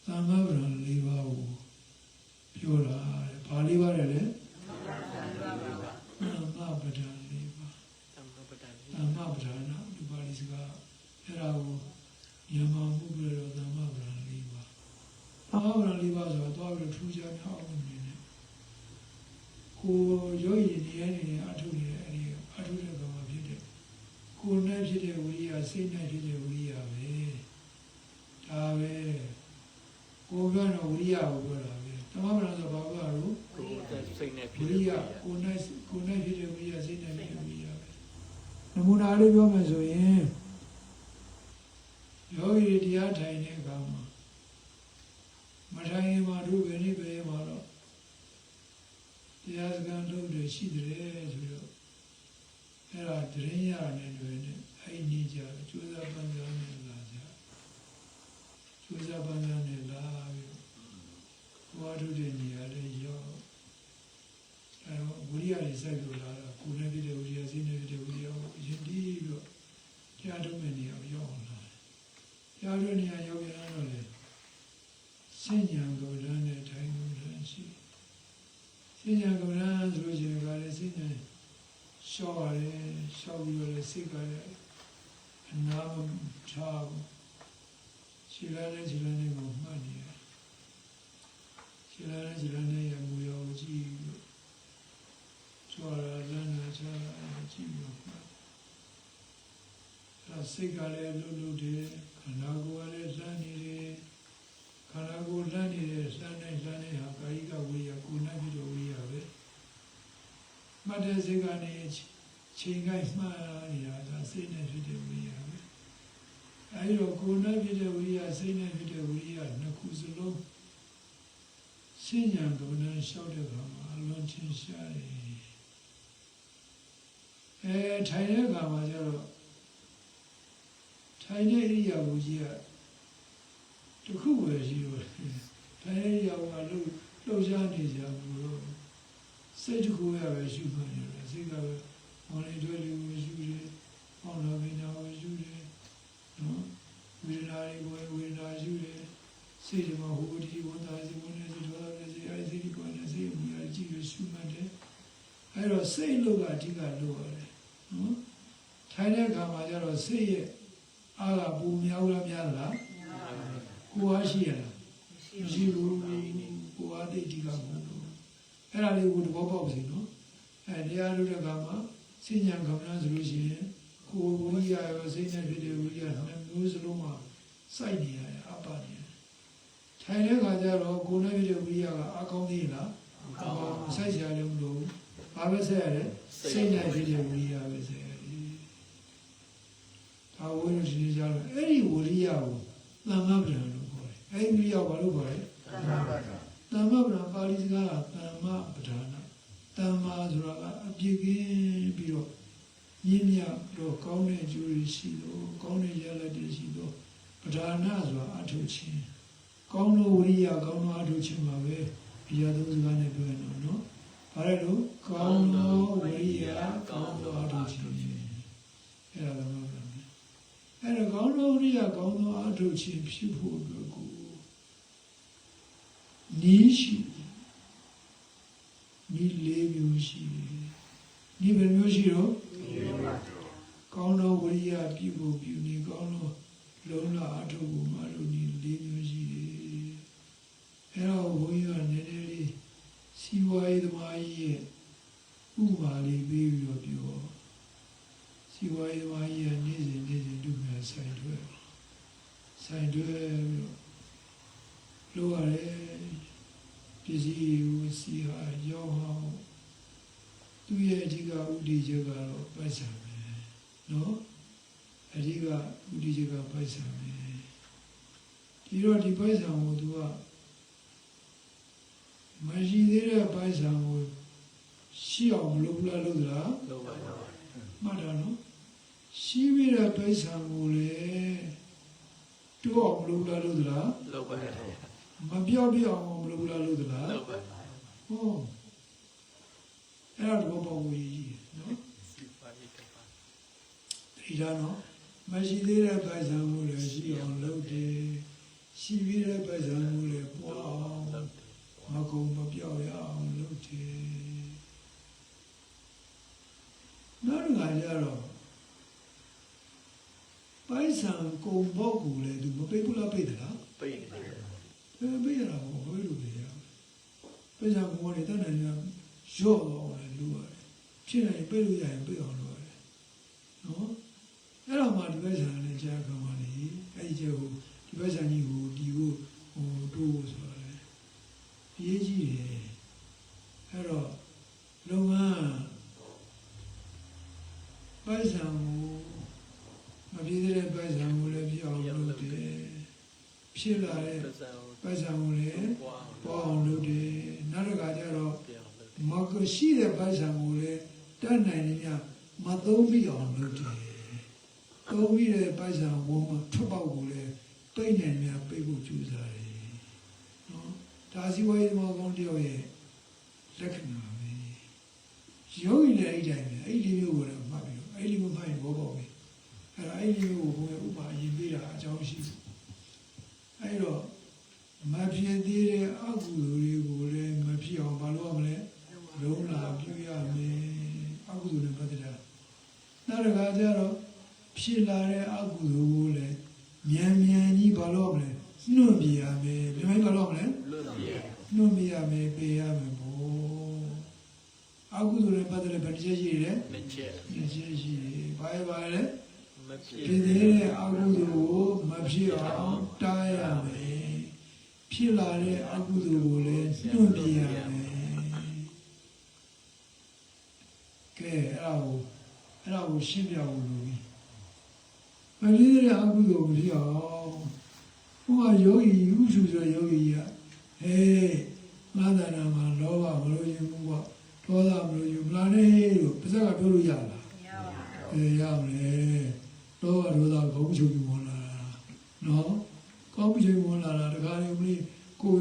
သံဃာဗရံ၄ပါးကိုပြောတာဘာ၄ပါးလဲသမ္မာပဒံ၄ပါးသမ္မာပဒနာဒီပါဠိစကားအဲ့ဒါကိုမြန်မာမှုပြတော့သမ္မာပဒံ၄ပါးသမ္မာပဒံ၄ပါးဆိုတော့ပြီးထူးခြားများအောင်နေတယ်ကိုရောရည်နေရနေအထုနေတယ်အဲ့ဒီအထုတဲ့ကောင်မှာဖြစ်တယ်ကိုယ်နဲ့ဖြစ်တဲ့ဝိရိယစိတ်နဲ့ဖြစ်တဲ့ဝိရိယပဲဒါပဲကိုယ်ကတော့ဝိရိယကိုပြောတာပဲသမဗလာဆိုဘာပြောလို့ကိုယ်စိတ်နဲ့ဖြစ်တဲ့ဝိရိယကိုယ်နဲ့ဖြစ်တဲ့ဝိရိယစိတ်နဲ့ဖြစ်တဲ့ဝိရိယပဲနမူနာလေးပြောမယ်ဆိုရင်ယောဂီတရားထိုင်တဲ့အခါမှာမထိုင်ရင်မှတို့ပဲနေပဲမှာတော့တရားစကားလုပ်တယ်ရှိတယ်ဆိုတော့အဲ့ဒါတရင်ရတယ်တွေ့နေအဲ့ဒီကြကျိုးစားပန်းစားနေလာကြကျိုးစားပန်းစားနေလာပြီးဘဝထုတ်တဲ့နေရာလေးရောက်အဲ့တော့ဝိရိယတွေစိုက်လို့လာတော့ကိုယ်နဲ့ပြတဲ့ဝိရိယစိတ်နဲ့ပြတဲ့ဝိရိယကိုယဉ်တည်ပြီးတော့တရားထုတ်တဲ့နေရာရောက်အောင်လာတရားထုတ်နေရာရောက်ရင်တော့လေစဉ္ညာကိုလမ်းနဲ့ထိုင်လို့လည်းရှိစဉ္ညာကိုလမ်းဆိုလို့ရှိရင်ကလည်းစဉ္ညာရှော့ရတယ်ရှော့ပြီးတော့စိတ်ကလည်းအနာမထားဘူးခြေလာနဲ့ခြေလာနဲ့ကိုမှတ်နေရခြေလာနဲ့ခြေလာနဲ့ရမူရောကြည့်လို့ကြွားလာလမ်းလာချာကြည့်လို့မှတ်အဲစိတ်ကလည်းလှုပ်လှုပ်တယ်ခန္ဓာကိုယ်ကလည်းလှမ်းနေတယ်ခန္ဓာကိုယ်လှမ်းနေတယ်လှမ်းနေဟာကာယကဝိရိယကိုယ်နဲ့ပြီးတော့ဝိရိယပဲမှတ်တဲ့စိတ်ကနေချိန်ကိုက်မှတ်နေတာဒါစိတ်နဲ့ဖြစ်တဲ့ဝိရိယပဲအဲဒီတော့ကိုယ်နဲ့ဖြစ်တဲ့ဝိရိယစိတ်နဲ့ဖြစ်တဲ့ဝိရိယနှစ်ခုစလုံးရှင်းဉာဏ်ကမ္ဘာနဲ့ရှောက်တဲ့အခါမှာအလွန်ချင်းရှားတယ် ထိုင်တဲ့အခါမှာကျတော့ထိုင်တဲ့ဣရိယာပုကြီးကတခုပဲရှိတော့ထိုင်တဲ့ဣရိယာပုကလှုပ်ရှားနေကြဘူးလို့စိတ်တစ်ခုရပဲရှုမှတ်နေတယ်စိတ်ကပဲမော်လီတွေလေးကိုရှုတယ်။ဟောလာပင်နာကိုရှုတယ်နော်ဝေဒနာတွေကိုဝေဒနာရှုတယ်စိတ်မှာဟိုဒီဝန်သားစီဝန်နေစီတော့လည်းစိတ်အဲဒီစိတ်ကိုလည်းစိတ်ကိုရကြည့်ရရှုမှတ်တယ်။အဲတော့စိတ်လို့ကအဓိကလို့ရတယ်နော်။ထိုင်တဲ့အခါမှာကျတော့စိတ်ရဲ့အားကပူများဦးလားများသလား။ကိုယ်အားရှိရလား။မရှိဘူး။ကိုယ်အားသိတိကမဟုတ်ဘူး။အဲ့ဒါလေးကိုသဘောပေါက်စီနော်။တရားလို့တဲ့အခါမှာစိညာကမ္မနာဆိုလို့ရှိရင်ကိုယ်ဝိရိယရောစိတ်နဲ့ဖြစ်တဲ့ဝိရိယနှစ်မျိုးစလုံးမှာစိုက်နေရတယ်အပ္ပနေတယ်။ထိုင်တဲ့အခါကျတော့ကိုယ်နဲ့ဖြစ်တဲ့ဝိရိယကအကောင်းသေးလားမကောင်းဘူး။စိုက်ကြတယ်မလို့ဘာပဲဆက်ရတယ်စိတ်နဲ့ဖြစ်တဲ့ဝိရိယပဲဆက်ရတယ်။ဒါဝိရိယရှိကြတော့အဲ့ဒီဝိရိယကိုသမ္မာပဒံလို့ခေါ်တယ်။အဲ့ဒီဝိရိယဘာလို့ခေါ်လဲသမ္မာပဒံ။သမ္မာပဒံပါဠိစကားကသမ္မာပဒံတမ္မာဆိုတာကအပြည့်ကင်းပြီးတော့ရင်းမြတော့ကောင်းတဲ့အကျိုးတွေရှိတော့ကောင်းတဲ့ရလဒ်တွေရှိတော့ပဓာနာဆိုတာအထုချင်းကောင်းလို့ဝိရိယကောင်းလို့အထုချင်းပါပဲဒီရသုံးစကားနဲ့ပြောရအောင်နော်။ဘာလဲလို့ကောင်းလို့ဝိရိယကောင်းလို့အထုချင်းအဲ့ဒါလည်းမဟုတ်ဘူး။အဲ့တော့ကောင်းလို့ဝိရိယကောင်းလို့အထုချင်းဖြစ်ဖို့အတွက်ကိုနီးရှိဒီလေးမျိုးရှိတယ်။ဒီဘယ်မျိုးရှိတော့ကောင်းသောဝိရိယပြုဖို့ပြုနေကောင်းသောလုံးလာအထုပ်ကိုမလုပ်နေလေးမျိုးရှိတယ်။အဲတော့ဘုန်းကြီးကနည်းနည်းလေးစီဝါရေးသမားကြီးရဲ့ဥပမာလေးပေးပြီးတော့ပြောစီဝါရေးသမားကြီးကနေ့စဉ်ဒုက္ခဆိုင်တွဲပြီးတော့လိုရတယ်ပစ္စည်းကိုစီဟာရောင်းအောင်သူရဲ့အဓိကဥဒိချက်ကတော့ပိုက်ဆံပဲနော်အဓိကဥဒိချက်ကပိုက်ဆံပဲဒီတော့ဒီပိုက်ဆံကိုသူကမရှိသေးတဲ့ပိုက်ဆံကိုရှိအောင်မလုပ်လားလုပ်သလားလုပ်ပါဘူးမှတ်တာနော်ရှိပြီးတဲ့ပိုက်ဆံကိုလေတိုးအောင်မလုပ်လားလုပ်သလားလုပ်ပါဘူးမပြောပြအောင်မလုပ်လားလို့သလားဟုတ်ပါဘူးဟောအဲ့ဒါတော့ပေါ့ဝင်ကြီးနော်ဒီတော့မရှိသေးတဲ့ပိုက်ဆံမှုလည်းရှိအောင်လုပ်တယ်ရှိပြီးတဲ့ပိုက်ဆံမှုလည်းပွားအောင်မကုန်မပြောက်ရအောင်လုပ်တယ်နောက်တစ်ခါကျတော့ပိုက်ဆံကုန်ဖို့ကိုလည်းသူမပိတ်ဘူးလားပိတ်သလားပိတ်တယ်ပေးရတာကိုဘယ်လိုလဲပေးကြဘောတွေတန်းတယ်ရော့တော့လည်းလိုရတယ်ဖြစ်နေပေးလို့ရရင်ပေးအောင်လုပ်ရတယ်နော်အဲ့တော့မှဒီဘက်ဆန်နဲ့ကြာကမှလေအဲ့ဒီကျကိုဒီဘက်ဆန်ကြီးကိုဒီကိုတိုးဆိုရတယ်ရေးကြည့်တယ်အဲ့တော့လုပ်ငန်းပိုက်ဆံကိုမပြည့်တဲ့ပိုက်ဆံကိုလည်းပြအောင်လုပ်တယ်ဖြစ်လာတဲ့ပိုက်ဆံကိုလည်းပေါ်အောင်လုပ်တယ်နောက်တစ်ခါကျတော့မရှိတဲ့ပိုက်ဆံကိုလည်းတတ်နိုင်နေမြမသုံးပြီးအောင်လုပ်တယ်သုံးပြီးတဲ့ပိုက်ဆံဝုံမှာထွက်ပေါက်ကိုလည်းပိတ်နိုင်မြပိတ်ဖို့ကြိုးစားတယ်နော်ဒါစီဝေးမောကောင်းတယောက်ရဲ့လက္ခဏာပဲယောဂီလည်းအဲ့တိုင်းပဲအဲ့ဒီမျိုးကိုလည်းမှတ်ပြီးတော့အဲ့ဒီမျိုးမှတ်ရင်ဘောပေါက်ပြီအဲ့ဒါအဲ့ဒီမျိုးကိုဘုရားဥပမာရင်ပေးတာအကြောင်းရှိတယ်အဲ့တော့မဖြစ်သေးတဲ့အကုသိုလ်တွေကိုလည်းမဖြစ်အောင်ဘာလို့ရမလဲလုံးလာပြုရမယ်အကုသိုလ်နဲ့ပတ်သက်တာနောက်တစ်ခါကျတော့ဖြစ်လာတဲ့အကုသိုလ်ကိုလည်းမြန်ကြီးဘာလို့ရမလဲနှုတ်ပြရမယ်ဘယ်မှာဘာလို့ရမလဲနှုတ်ပြရမယ်ပေးရမယ်ဘောအကုသိုလ်နဲ့ပတ်သက်တဲ့ဗတ္တိရှိတယ်နှစ်ချက်ရှိတယ်ဘာလဲဖြစ်သေးတဲ့အကုသိုလ်ကိုမဖြစ်အောင်တားရမယ်ဖြစ်လာတဲ့အကုသိုလ်ကိုလည်းနှုတ်ပြရမယ်ကဲအဲ့ဒါကိုရှင်းပြဖို့လိုပြီမဖြစ်သေးတဲ့အကုသိုလ်ကိုဖြစ်အောင်ဘုရားယောဂီဥစုဆိုယောဂီကငါးတဏ္ဍာမှာလောဘမလို့ယူဘူးပေါ့ဒေါသမလို့ယူမလားနဲ့လို့ပါဇက်ကပြောလို့ရလားမရ ချုပ်ပြီးဝင်လာတာနော်ကောင်းပြီးချုပ်ဝင်လာတာတခါလေမလေးကို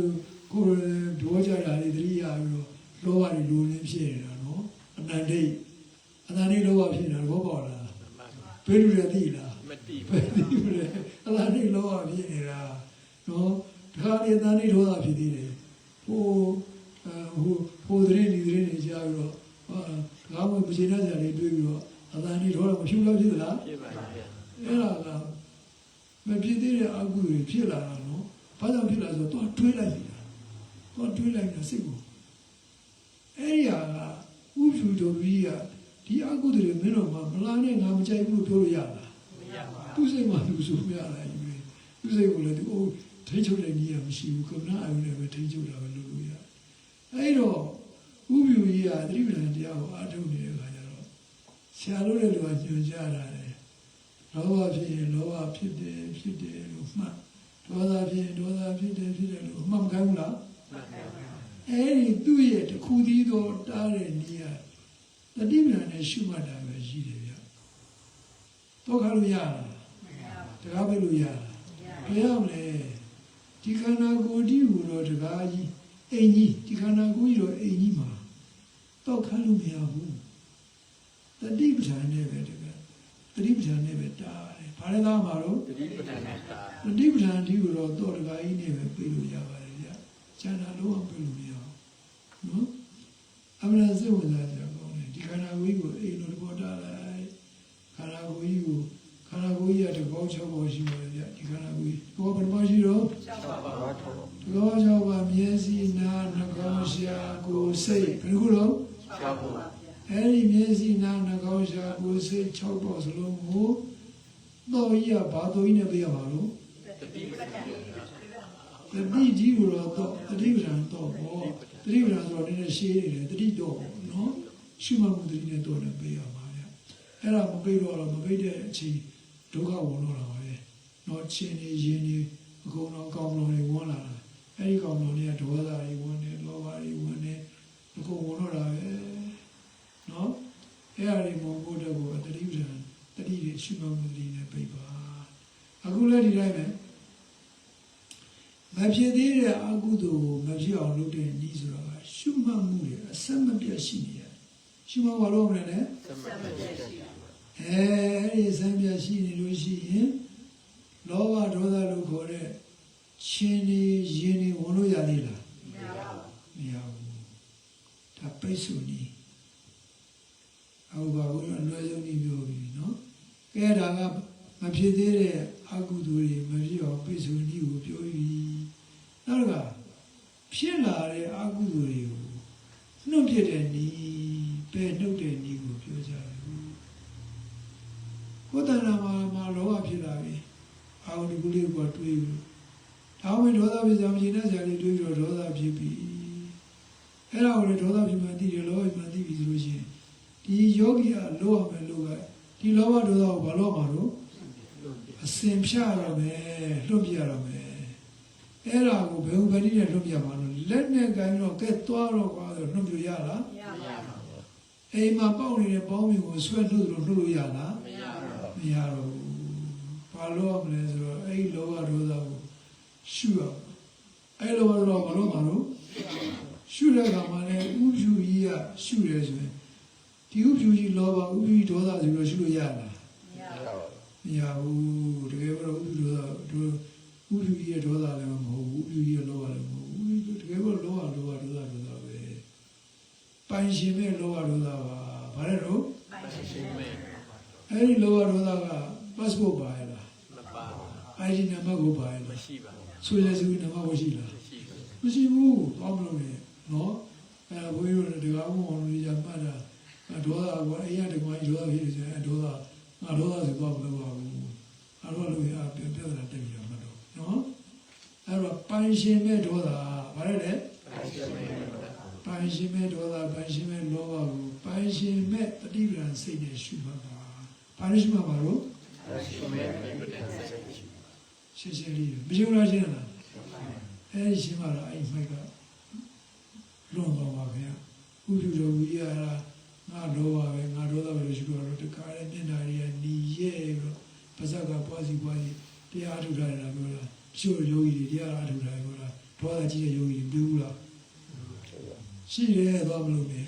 ပြောကြတာလေတတိယပြီးတော့လောဘတွေလိုရင်းဖြစ်နေတာနော်အနန္တိလောဘဖြစ်နေတာဘောပေါ်လာဘယ်လိုလဲသိလားမသိဘူးလေအနန္တိလောဘဖြစ်နေတာနော်တခါလေအနန္တိဒေါသဖြစ်သေးတယ်ဟိုတရင်ဒီတရင်နေကြပြီးတော့ငါ့ဘုရားနာကြလေးတွေးပြီးတော့အနန္တိဒေါသမဖြူလို့ဖြစ်သလားဖြစ်ပါဗျာအဲ့ဒါကမဖြစ်သေးတဲ့အကုသိုလ်တွေဖြစ်လာတာနော်ဘာကြောင့်ဖြစ်လာဆိုတော့တွေးလိုက်နေတာတွေးလိုက်တာစိတ်ကိုအဲ့ဒီဟာကဥပ္ပူတော်ကြီးကဒီအကုသိုလ်တွေမင်းတို့မှမလားနဲ့ငါမကြိုက်ဘူးလို့ပြောလို့ရလားမရပါဘူးသူစိတ်မှသူဆိုမရလားယူလေသူစိတ်ကိုလည်းသူထိချုပ်တဲ့နည်းကမရှိဘူးကမ္ဘာအယုံနဲ့ပဲထိချုပ်တာပဲလုပ်လို့ရအဲ့တော့ဥပ္ပူကြီးကသတိပဋ္ဌာန်တရားကိုအားထုတ်နေတဲ့အခါကျတော့ဆရာတို့လည်းလူကညွှန်ကြားတာလေလောဘဖြစ်ရင်လောဘဖြစ်တယ်လို့မှတ်ဒေါသဖြစ်ရင်ဒေါသဖြစ်တယ်လို့မှတ်မခိုင်းဘူးလားမှတ်ခိုင်းပါအဲ့ဒီသူ့ရဲ့တစ်ခုတည်းသောတားတဲ့နေရာတတိပ္ပံနဲ့ရှုမှတ်တာပဲရှိတယ်ဗျတော့ခါလို့ရလားမရဘူးတကားပဲလို့ရလားမရဘူးလေဒီခန္ဓာကိုယ်ဒီကိုတော့တကားကြီးအိမ်ကြီးဒီခန္ဓာကိုယ်ကြီးတော့အိမ်ကြီးမှာတော့ခါလို့မရဘူးတတိပ္ပံနဲ့ပဲတကားတတိပ္ပံနဲ့ပဲတားတယ်ဘာလဲသားမှာတော့တတိပ္ပံနဲ့တားတတိပ္ပံဒီကိုတော့တကားကြီးနဲ့ပဲပြေးလို့ရပါတယ်ဗျကျန်တာလုံးဝပြေးလို့မရဘူးနော်အမှန်စိတ်ဝင်စားကြကောင်းတယ်ဒီခန္ဓာကိုယ်ကြီးကိုအိမ်လိုပေါ်တာလိုက်ခန္ဓာကိုယ်ကြီးကတဘော6ဘောရှိပါတယ်ဗျဒီခန္ဓာကိုယ်ကြီးဘောဘယ်မှာရှိတော့6ပါးဘော6ပါးမျက်စိနားနှာခေါင်းရှားကိုယ်စိတ်ဘယ်ခုတော့6ပါးအဲ့ဒီမျက်စိနားနှာခေါင်းရှားကိုယ်စိတ်6ပါးစလုံးကိုတော့ကြီးကဘာတော်ကြီးနဲ့ပြရပါလို့တတိပဋ္ဌာန်တတိကြီးကိုတော့တတိပဋ္ဌာန်တော့ဘောတတိပဋ္ဌာန်ဆိုတော့နည်းနည်းရှင်းနေတယ်တတိတော့နော်ရှုမှတ်မှုတတိနဲ့တော့လည်းပေးရပါဗျအဲ့ဒါမပေးတော့မပေးတဲ့အချိန်ဒုက္ခဝင်တော့တာပါပဲနော်ချင်းနေရင်းနေအကုန်လုံးကောင်းလုံးတွေဝင်လာတာအဲ့ဒီကောင်းလုံးတွေကဒေါသတွေဝင်နေလောဘတွေဝင်နေအကုန်ဝင်တော့တာပဲနော်အဲ့ဒါတွေမဟုတ်တဲ့ကိုတတိပဋ္ဌာန်တတိတွေရှုမှတ်မှုတတိနဲ့ပေးပါအခုလည်းဒီတိုင်းပဲမဖြစ်သေးတဲ့အကုသိုလ်ကိုမဖြစ်အောင်လုပ်တဲ့နည်းဆိုတာကရှုမှတ်မှုတွေအဆက်မပြတ်ရှိနေတယ်ရှုမှတ်ဘာလို့မလဲအဆက်မပြတ်ရှိအဲဒီအဆက်မပြတ်ရှိနေလို့ရှိရင်လောဘဒေါသလို့ခေါ်တဲ့ချင်းနေရင်နေဝင်လို့ရသေးလားမရဘူးဒါပိတ်ဆိုနည်းအောက်ပါဘုရားအလွယ်ဆုံးနည်းပြောပြီနော်ကဲဒါကမဖြစ်သေးတဲ့အကုသိုလ်တွေမဖြစ်အောင်ပိတ်ဆိုနည်းကိုပြောပြီးနောက်ကဖြစ်လာတဲ့အကုသိုလ်တွေကိုနှုတ်ပြတဲ့နည်းပဲနှုတ်တဲ့နည်းကိုပြောကြတယ်ကိုယ်တဏ္ဍာမှာလောဘဖြစ်လာပြီအာဟုဒီကုလေးကတွေးပြီးဒါမှမဟုတ်ဒေါသဖြစ်ကြမရှင်တဲ့ဆရာလေးတွေးပြီးတော့ဒေါသဖြစ်ပြီအဲ့ဒါကိုလေဒေါသဖြစ်မှသိတယ်လောဘဖြစ်မှသိပြီဆိုလို့ရှိရင်ဒီယောဂီကလောရမယ်လို့ကဒီလောဘဒေါသကိုဘာလို့မှာတော့အစင်ဖြတ်ရမယ်လွတ်ပြရမယ်အဲ့ဒါကိုဘယ်ဥပဒေနဲ့လွတ်ပြမှာလို့လက်နဲ့ကိုင်းတော့ကဲသွားတော့ကွာဆိုလွတ်ပြရလားမရပါဘူးအိမ်မှာပေါက်နေတဲ့ပေါင်းမျိုးကိုဆွဲလို့လွတ်လို့ရလားမရပါဘူးမရတော့ဘူးဘာလို့မလဲဆိုတော့အဲ့လောဘဒေါသကိုရှုရအဲ့လောဘဒေါသဘာလို့မှာလို့ရှုတဲ့အခါမှာလည်းဥပ္ပူကြီးကရှုတယ်ဆိုရင်ဒီဥပ္ပူကြီးလောဘဥပ္ပူကြီးဒေါသဆိုပြီးရှုလို့ရလားမရဘူးတကယ်တော့ဥပ္ပူဒေါသဥပ္ပူကြီးရဲ့ဒေါသလည်းမဟုတ်ဘူးဥပ္ပူကြီးရဲ့လောဘလည်းမဟုတ်ဘူးတကယ်တော့လောဘပဲပိုင်ရှင်မဲ့လောဘဒေါသပါဘာလဲတော့ပိုင်ရှင်မဲ့အဲ့ဒီလောဘဒေါသက passport ပါရဲ့လားမပါဘူး ID နံပါတ်ကိုပါရဲ့လားမရှိပါဘူးဆွေလက်စုနံပါတ်ကိုရှိလားမရှိဘူးဘာမလို့လဲနော်အဲ့ဘိုးရိုးတကားဘုံအောင်လို့ရမှတ်တာဒေါသကအိမ်ရတကွာဒေါသဖြစ်နေတယ်ဒေါသငါဒေါသဆိုတော့မလုပ်ပါဘူးအဲ့တော့လူရပြဿနာတက်ပြီးတော့မတော့နော်အဲ့တော့ပိုင်ရှင်မဲ့ဒေါသဘာလဲလဲပိုင်ရှင်မဲ့ဒေါသပိုင်ရှင်မဲ့လောဘကိုပိုင်ရှင်မဲ့တတိပ္ပံစိတ်နဲ့ရှုမှတ်ပါဘာလို့ရှုမှတ်ပါလို့ရှင်းရှင်းလေးမရှင်းလားရှင်းလားအဲဒီရှင်းမှတော့အဲ့မိုက်ကလွန်သွားပါခင်ဗျဥပ္ပူတော်ကြီးကငါလောဘပဲငါဒေါသပဲလို့ရှုတော့တခါလေမျက်နှာတွေကหนีရဲပြီးတော့ဘ ပါဇက်ကပွားစီတရားထုတ်ထားတာပြောတာချို့ယောဂီတွေတရားထုတ်ထားပြောတာဒေါသကြီးတဲ့ယောဂီတွေပြီးဘူးလားရှိတယ်တော့မလို့ပဲ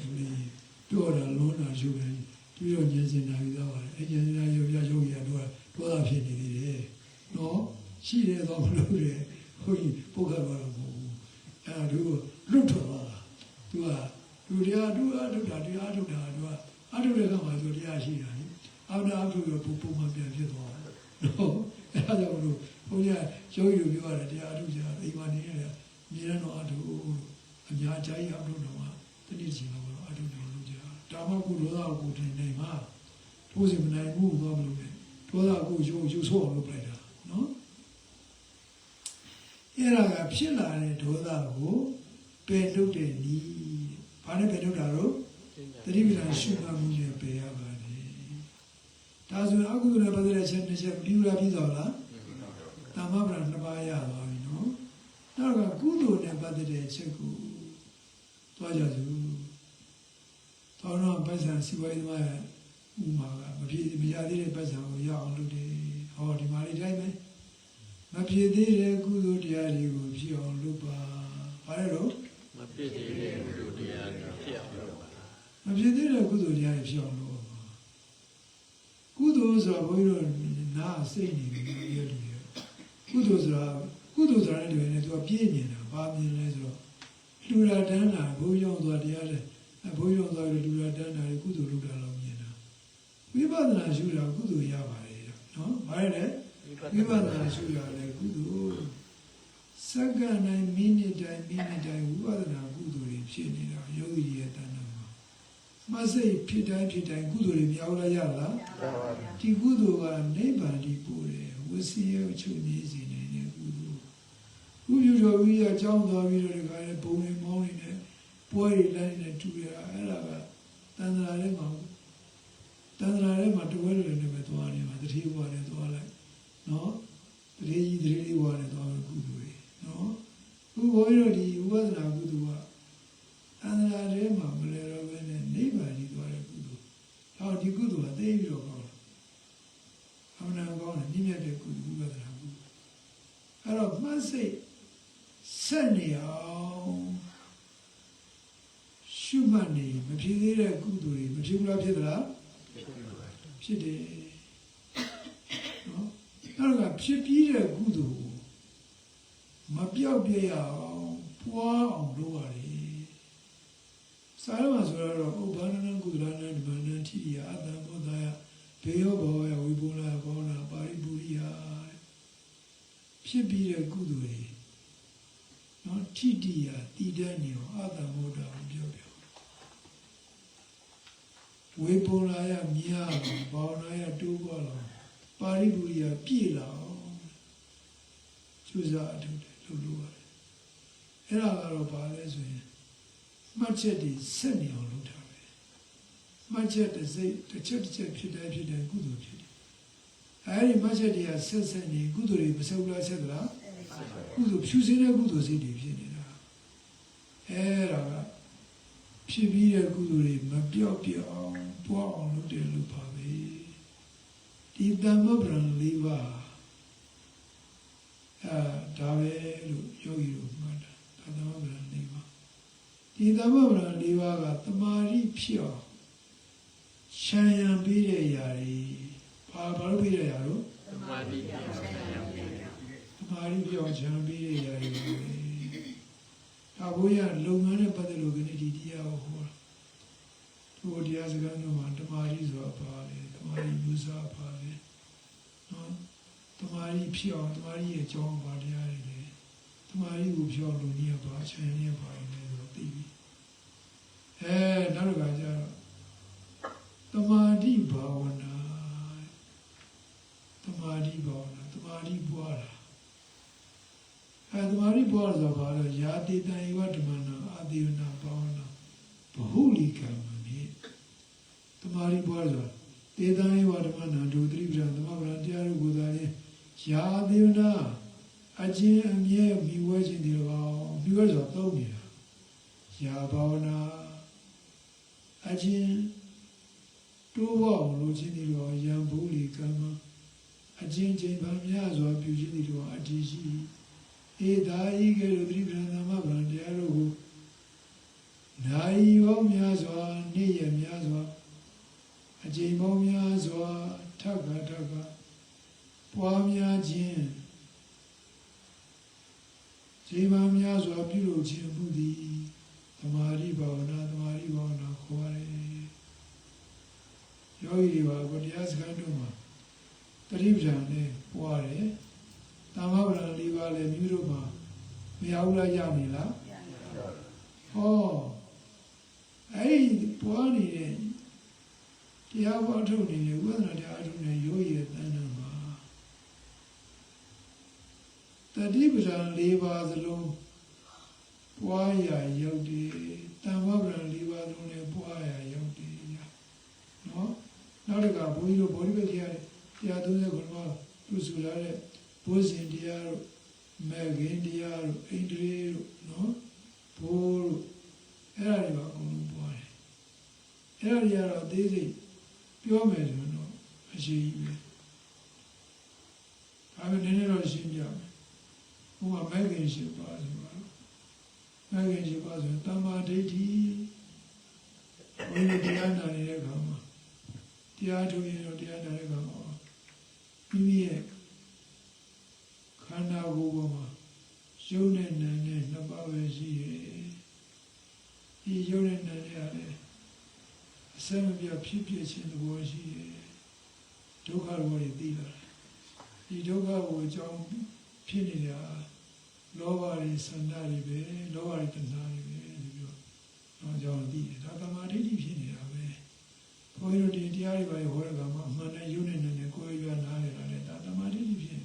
ပြောတာလုံးတာရှုတယ်ပြီးတော့ဉာဏ်စင်နာပြီးသားပါတယ်အဲဉာဏ်စင်နာယောဂီကတော့ဒေါသဖြစ်နေသေးတယ်နော်ရှိတယ်တော့မလို့လေဟုတ်ပြီပုဂ္ဂိုလ်ကတော့မဟုတ်ဘူးအဲဒါတို့လွတ်ထွက်သွားတာသူတရားသူအထုတ်တာတရားထုတ်တာသူကအထုတ်တဲ့ကမှသူတရားရှိတာလေအောက်တာအထုတ်ရပုံမှန်ပြန်ဖြစ်သွားတယ်နော်အဲဒါကြောင့်မလို့ဘုရားယောဂီတို့ပြောရတယ်တရားအထုတ်ကြအိမ်မှာနေရတယ်မြေရတော့အထုတ်အများကြီးအထုတ်တော့မှတတိချင်တော့အထုတ်တယ်လို့ကြာဒါမှကုဒေါသကိုထိုင်နေမှာထိုးစီမနိုင်ဘူးသွားမလို့လေဒေါသကိုယူဆော့လို့ပြလိုက်တာနော်အဲ့ဒါကဖြစ်လာတဲ့ဒေါသကိုပယ်ထုတ်တဲ့နည်းဘာနဲ့ပယ်ထုတ်တာတော့တတိပဌာန်ရှုမှတ်မှုနဲ့ပယ်ရပါတယ်ဒါဆိုအကုသိုလ်နဲ့ပတ်သက်တဲ့ချက်တစ်ချက်ပြီးလားပြီးသွားလားတမ္မပဌာန်နှစ်ပါးရသွားပြီနော်နောက်ကကုသိုလ်နဲ့ပတ်သက်တဲ့ချက်ကိုသွားကြစို့သောတော့ပိုက်ဆံစီဝိုင်းသမားရဲ့ဥမာကမဖြစ်မရသေးတဲ့ပိုက်ဆံကိုရအောင်လုပ်တယ်ဟောဒီမှာလေးတိုင်းပဲမဖြစ်သေးတဲ့ကုသိုလ်တရားတွေကိုဖြစ်အောင်လုပ်ပါဘာလဲတော့မဖြစ်သေးတဲ့ကုသိုလ်တရားတွေဖြစ်အောင်လုပ်ပါမဖြစ်သေးတဲ့ကုသိုလ်တရားတွေဖြစ်အောင်လုပ်ပါကုသိုလ်ဆိုတာဘုန်းကြီးတို့နားစိတ်နေပြီပြောတယ်ကုသိုလ်ဆိုတာလည်းဒီနေ့သူကပြည့်နေတာဘာမြင်လဲဆိုတော့လူလာတန်းတာဘုန်းကြီးတို့တရားတယ်ဘုန်းကြီးတို့လူလာတန်းတာကုသိုလ်လုပ်တာလို့မြင်တာဝိပဿနာရှုတာကုသိုလ်ရပါတယ်နော်ဘာလဲဝိပဿနာရှုတာလည်းကုသိုလ်စက္ကန့်တိုင်းမိနစ်တိုင်းဝိပဿနာကုသိုလ်တွေဖြစ်နေတာယောဂီရဲ့တဏ္ဍာမှာမစိတ်ဖြစ်တိုင်းကုသိုလ်တွေမြောက်လာရလားဒီကုသိုလ်ကနိဗ္ဗာန်ဒီပို့တယ်ဝစီယချုပ်နေစီနေတဲ့ကုသိုလ်ဥပ္ပယောဝိယအကြောင်းတော်ပြီးတော့ဒီကနေ့ဘုံတွေမောင်းနေတယ်ပွဲတွေလိုက်နေတူရအဲ့ဒါကတဏ္ဍာထဲမှာတဝဲတွေနဲ့ပဲသွားနေမှာတတိဘဝနဲ့သွားလိုက်နော်တတိလေးဘဝနဲ့သွားကုသိုလ်တွေနော်ခုဘုန်းကြီးတို့ဒီဝိပဿနာကုသိုလ်ကအန္တရာယ်ထဲမှာမလဲတော့ဘဲနဲ့နိဗ္ဗာန်ကြီးသွားတဲ့ကုသိုလ်ဟောဒီကုသိုလ်ကသိပြီးတော့ကောင်းအမှန်ကောင်းတယ်မြင့်မြတ်တဲ့ကုသိုလ်ဝိပဿနာကုသိုလ်အဲ့တော့မှတ်စိတ်ဆက်နေအောင်ရှုမှတ်နေမဖြစ်သေးတဲ့ကုသိုလ်တွေမဖြစ်ဘူးလားဖြစ်သလားဖြစ်တယ်နော်အဲ့ဒါကဖြစ်ပြီးတဲ့ကုသိုလ်ကိုမပြောက်ပြရအောင်ပွားအောင်လုပ်ရတယ်စာရမဆိုတော့ဥပ္ပန္နကုသလနာဓမ္မနာတိယအတ္တဘောဓယဘေယောဘောယဝိပုလဘောနာပါရိပုရိယဖြစ်ပြီးတဲ့ကုသိုလ်တွေနော်ထိတိယတည်တဲ့နေအောင်အတ္တဘောဓကိုပြောဝိပုလယမြာဘောနာယတိုးပေါ်လာပါရိပုရိယပြည့်လာအောင်ကျူစာအထုတယ်လို့ရတယ်အဲ့ဒါကတော့ဘာလဲဆိုရင်မှတ်ချက်တွေဆက်နေအောင်လုပ်တာပဲမှတ်ချက်တစ်စိတ်တစ်ချက်ဖြစ်တိုင်းကုသိုလ်ဖြစ်တယ်အဲ့ဒီမှတ်ချက်တွေကဆက်နေကုသိုလ်တွေမဆက်ဘူးလားဆက်သလားကုသိုလ်ဖြူစင်းတဲ့ကုသိုလ်စိတ်တွေဖြစ်နေတာအဲ့ဒါကဖြစ်ပြီးတဲ့ကုသိုလ်တွေမပြော့ပြအောင်ပွားအောင်လုပ်တယ်လို့ပါပဲဒီတမ္မပ္ပံ၄ပါးဒါပဲလို့ယောဂီတို့မှတ်တာတမ္မပ္ပံ၄ပါးဒီတမ္မပ္ပံ၄ပါးကတမာရိဖြစ်အောင်ရှံရံပေးတဲ့ຢာတွေဘာလို့ပေးတဲ့ຢာလို့တမာရိဖြစ်အောင်ရှံရံပေးတဲ့ຢာတမာရိဖြစ်အောင်ရှံပေးတဲ့ຢာတွေဒါဘုရားလုပ်ငန်းနဲ့ပတ်သက်လို့ဒီတရားကိုဟောတာသူတရားစကားမျိုးမှာတမာရိဆိုတာပါလေတမာရိယူဆပါလေနော်တမာရိဖြစ်အောင်တမာရိရဲ့အကြောင်းပါတရားတွေလေတမာရိကိုပြောလို့နေရပါအချိန်နေပါရင်လည်းသိပြီနောက်တစ်ခါကျတော့တမာရိဘာဝနာတမာရိဘာဝနာတမာရိပွားတာတမာရိပွားဆိုတာဘာလဲယာတိတံဧဝဓမ္မနာအာတိယနာဘာဝနာဘဟုလိကံမြေတမာရိပွားဆိုတာတေတံဧဝဓမ္မနာဒုတိပ္ပံသမဗ္ဗံတရားတို့ကိုသာလေယာတိယနာအချင်းအမြဲမိဝဲခြင်းဒီလိုမိဝဲဆိုတာသုံးနေတာယာဘာဝနာအချင်းတိုးဝအောင်လို့ခြင်းဒီလိုယံဘုလိကံအ ကျဉ်းချိန်ပါများစွာပြုခြင်းသည်တို့အတ္တိရှိဧသာဤကဲ့သို့သတိပဋ္ဌာန်သမဗံတရားတို့ကိုနိုင်ပေါင်းများစွာနေ့ရက်များစွာအကျဉ်းပေါင်းများစွာထပ်ခါပွားများခြင်းချိန်ပါများစွာပြုလုပ်ခြင်းမှုသည်သမာဓိဘာဝနာခေါ်ရတယ်ယောဂီတွေပါကိုတရားစခန်းတို့မှာတတိပ္ပံနဲ့ပွားတယ်။သမဗလာ၄ပါးလည်းမြို့တို့မှာမရဘူးလားရနေလား။ဟောအဲ့ဒီပွားနေတဲ့တရားပွားထုတ်နေတဲ့ဝိသနာတရားထုတ်နေတဲ့ယောဂီရဲ့တဏ္ဍာမှာတတိပ္ပံ၄ပါးစလုံးပွားရရောက်တယ်။သမဗလာ၄ပါးလုံးလည်းပွားရရောက်တယ်။နော်။နောက်တစ်ခါဘုန်းကြီးတို့ဘောဓိပတရားတရား39ပါးပြုစုလာတဲ့ဘုဇင်တရားတို့မေခင်တရားတို့ဣန္ဒြေတို့နော်ဘိုးတို့အဲ့ဒါတွေပါအကုန်လုံးပွားတယ်အဲ့ဒါတွေကတော့အသေးစိတ်ပြောမယ်ဆိုတော့အရှိကြီးပဲဒါပေမဲ့နည်းနည်းတော့ရှင်းပြမယ်ဟိုမှာမေခင်ရှိပါဆိုတော့မေခင်ရှိပါဆိုရင်တမ္မာဒိဋ္ဌိဘုရားတရားနာနေတဲ့ခါမှာတရားထုတ်ရင်တော့တရားနာတဲ့ခါမှာမိမိရဲ့ခန္ဓာကိုယ်ပေါ်မှာရုပ်နဲ့နာမ်နဲ့နှစ်ပါးပဲရှိရဲ့ဒီရုပ်နဲ့နာမ်နဲ့ရတယ်အစမပြဖြစ်ခြင်းသဘောရှိရဲ့ဒုက္ခဘောတွေသိလာတယ်ဒီဒုက္ခကိုအကြောင်းဖြစ်နေတာလောဘတွေဆန္ဒတွေပဲလောဘတွေတဏှာတွေပဲဒီလိုတော့ကြောင်းသိတယ်ဒါသမာဓိဖြစ်နေတာပဲဘုန်းကြီးတို့ဒီတရားတွေပဲဟောတဲ့ကမှာအမှန်နဲ့ရုပ်နဲ့နာမ်နဲ့ကိုယ်ရွာနားရတာလေဒါသမာဓိဖြစ်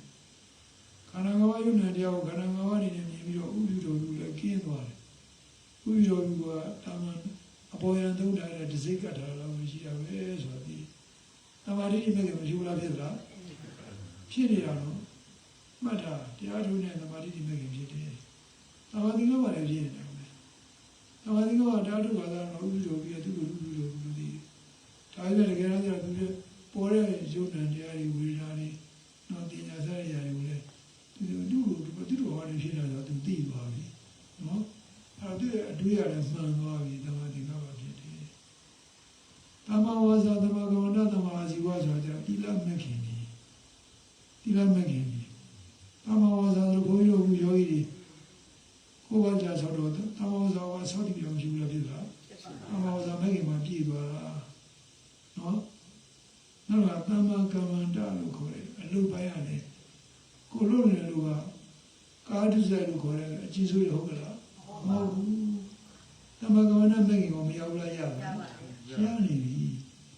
ခန္ဓာငါးပါးယုံနာတရားကိုခန္ဓာငါးပါးနေနဲ့မြင်ပြီးတော့ဥပ္ပယတော်လူလည်းကျင်းသွားတယ်ဥပ္ပယတော်လူကတာမန်အပေါ်ယံသုံးထားတဲ့ဒစိတ်ကထားတာလို့ရှိတာပဲဆိုတော့ဒီသမာဓိမဲ့ကမရှိဘူးလားဖြစ်လားဖြစ်နေတာတော့မှတ်တာတရားထုံးနဲ့သမာဓိမဲ့ကဖြစ်တယ်သမာဓိကဘာလဲဖြစ်နေတာလဲသမာဓိကတရားထုံးပါတော့ဥပ္ပယတော်ပြီးသူ့ကိုဥပ္ပယတော်လူဒီဒါပေမဲ့တကယ်တော့သူပေါ်တဲ့ယုံနာတရားတွေဝေဒနာတွေတော့တင်ညာစားရရတယ်လေသူတို့ဟာလည်းဖြစ်လာတော့သူသိသွားပြီနော်အဲ့တော့အတွေ့ရတယ်မှန်သွားပြီသမာဓိကပါဖြစ်တယ်တမဝါစာတမကဝန္တတမအာဇီဝဆိုတာကြတိလမခင်ကြီးတိလမခင်ကြီးတမဝါစာတို့ဘုန်းကြီးတို့ယောဂီတွေကိုယ်ပါကြဆောက်တော့တမဝါစာကဆောက်တည်ပြောင်းရှိဘူးလားဖြစ်လားတမဝါစာမခင်မှာပြည့်သွားတာနော်နောက်ကတမကဝန္တလို့ခေါ်တယ်အလုပ်ပိုင်းရတယ်ကိုလို့နေလို့ကကာဒုစရလို့ခေါ်တယ်အကြီးစိုးရဟုတ်ကလားမဟုတ်ဘူးတမကဝနမဂ္ဂင်ကိုမရောက်လားရပါဘူးရနေပြီ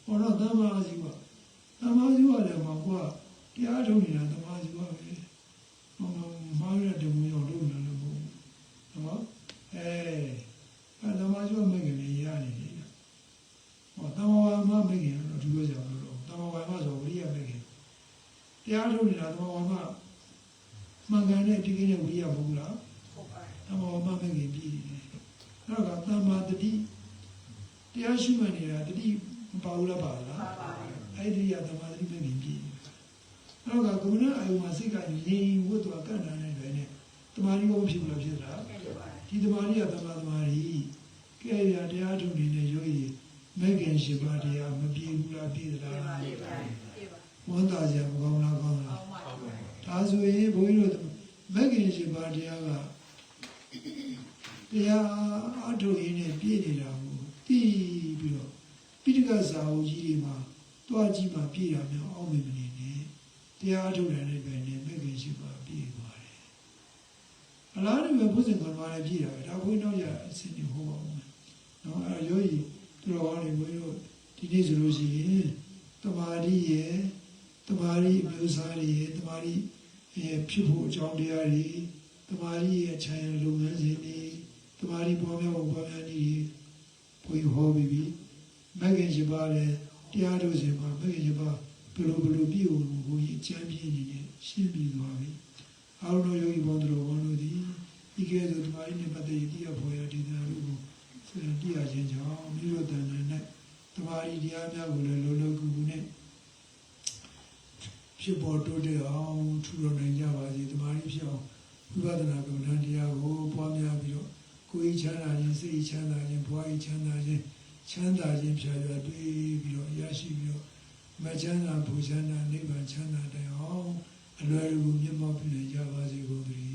ဟောတော့တမအာဇီဝလည်းမှာကွာတရားထုတ်နေတာတမအာဇီဝပဲမာရတဲ့မူရောလို့လည်းမဟုတ်ဘူးနော်အဲတမအာဇီဝမဂ္ဂင်လည်းရနေတယ်ဟောတမဝါမမဂ္ဂင်တော့ဒီလိုကြောင့်လို့တမဝါမဆိုဝိရိယမဂ္ဂင်တရားထုတ်နေတာတမဝါမမှန်ကန်တဲ့ဒီကိနဲ့ဝိရိယမဟုတ်လားဟုတ်ပါဘူးတမဝါမမဂ္ဂင်ပြည်တယ်နောက်ကတမ္မာတတိတရားရှိမှနေတာတတိမပါဘူးလားပါလားပါပါအဲ့ဒီရတမ္မာတတိမဂ္ဂင်ပြည်နောက်ကကုဏအာယုမှာစိတ်ကငြိမ်ဝတ်သွားကန့်တာနဲ့ပဲနဲ့တမာရီကိုဖြစ်ဘူးလားဖြစ်လားဒီတမာရီကတမ္မာတမာရီကဲရတရားထုတ်နေတဲ့ယောဂီမဂ္ဂင်ရှိပါတရားမပြေဘူးလားပြေသလားပြေပါဝန်တာကြမကောင်းလားကောင်းလားဒါဆိုရင်ဘုန်းကြီးတို့မဂ္ဂင်ရှိပါတရားကတရားအထုတ်ရင်းနဲ့ပြည့်နေတာကိုသိပြီးတော့ပိဋကဇာဝကြီးတွေမှာတွားကြီးမှာပြည့်ရမယ်အောက်မနေနဲ့တရားအထုတ်တယ်လည်းပဲနဲ့မဂ္ဂင်ရှိပါပြည့်သွားတယ်အလားတူပဲဘုဇင်ကဘာလဲပြည့်တာပဲဒါဘုန်းကြီးတို့ရအစဉ်ကြီးဟောပါဦးမယ်နော်အဲ့တော့ယောဂီသူတော်ကောင်းတွေဘုန်းကြီးတို့ဒီနေ့ဆိုလို့ရှိရင်တမာရီရဲ့တမာရီအမျိုးသားတွေရဲ့တမာရီဖြစ်ဖို့အကြောင်းတရားတွေတမာရီရဲ့ခြံရလုပ်ငန်းစဉ်တွေတမာရီပေါ်များပေါ်များနေဘုရားဟောပြီးမဂ္ဂင်ရှိပါလေတရားတို့စီမှာမဂ္ဂင်ရှိပါဘယ်လိုပြည့်ဖို့ဘုရားအကျမ်းပြည့်နေတယ်ရှင်းပြီးသွားပြီအားလုံးယောဂီဘောင်းတို့ဘောင်းတို့ဒီကဲဆိုတမာရီနဲ့ပတ်သက်ပြီးတရားပေါ်ရဒီသားတို့ကိုတရားချင်းကြောင့်မြို့တော်တန်နဲ့တမာရီတရားများကိုလည်းလောလောကူကူနဲ့ ဖြစ်ပေါ်တိုးတက်အောင်ထူထောင်နိုင်ကြပါစေတမာရီဖြစ်အောင်ဝိပဿနာကမ္မဋ္ဌာန်းတရားကိုပွားများပြီးတော့ကိုယ်ချမ်းသာခြင်းစိတ်ချမ်းသာခြင်းဘဝချမ်းသာခြင်းချမ်းသာခြင်းဖြာဖြာတွေ့ပြီးတော့ရရှိပြီးတော့မချမ်းသာဘူချမ်းသာနိဗ္ဗာန်ချမ်းသာတိုင်အောင်အလွယ်တကူမျက်မှောက်ပြုနိုင်ကြပါစေကုန်သတည်း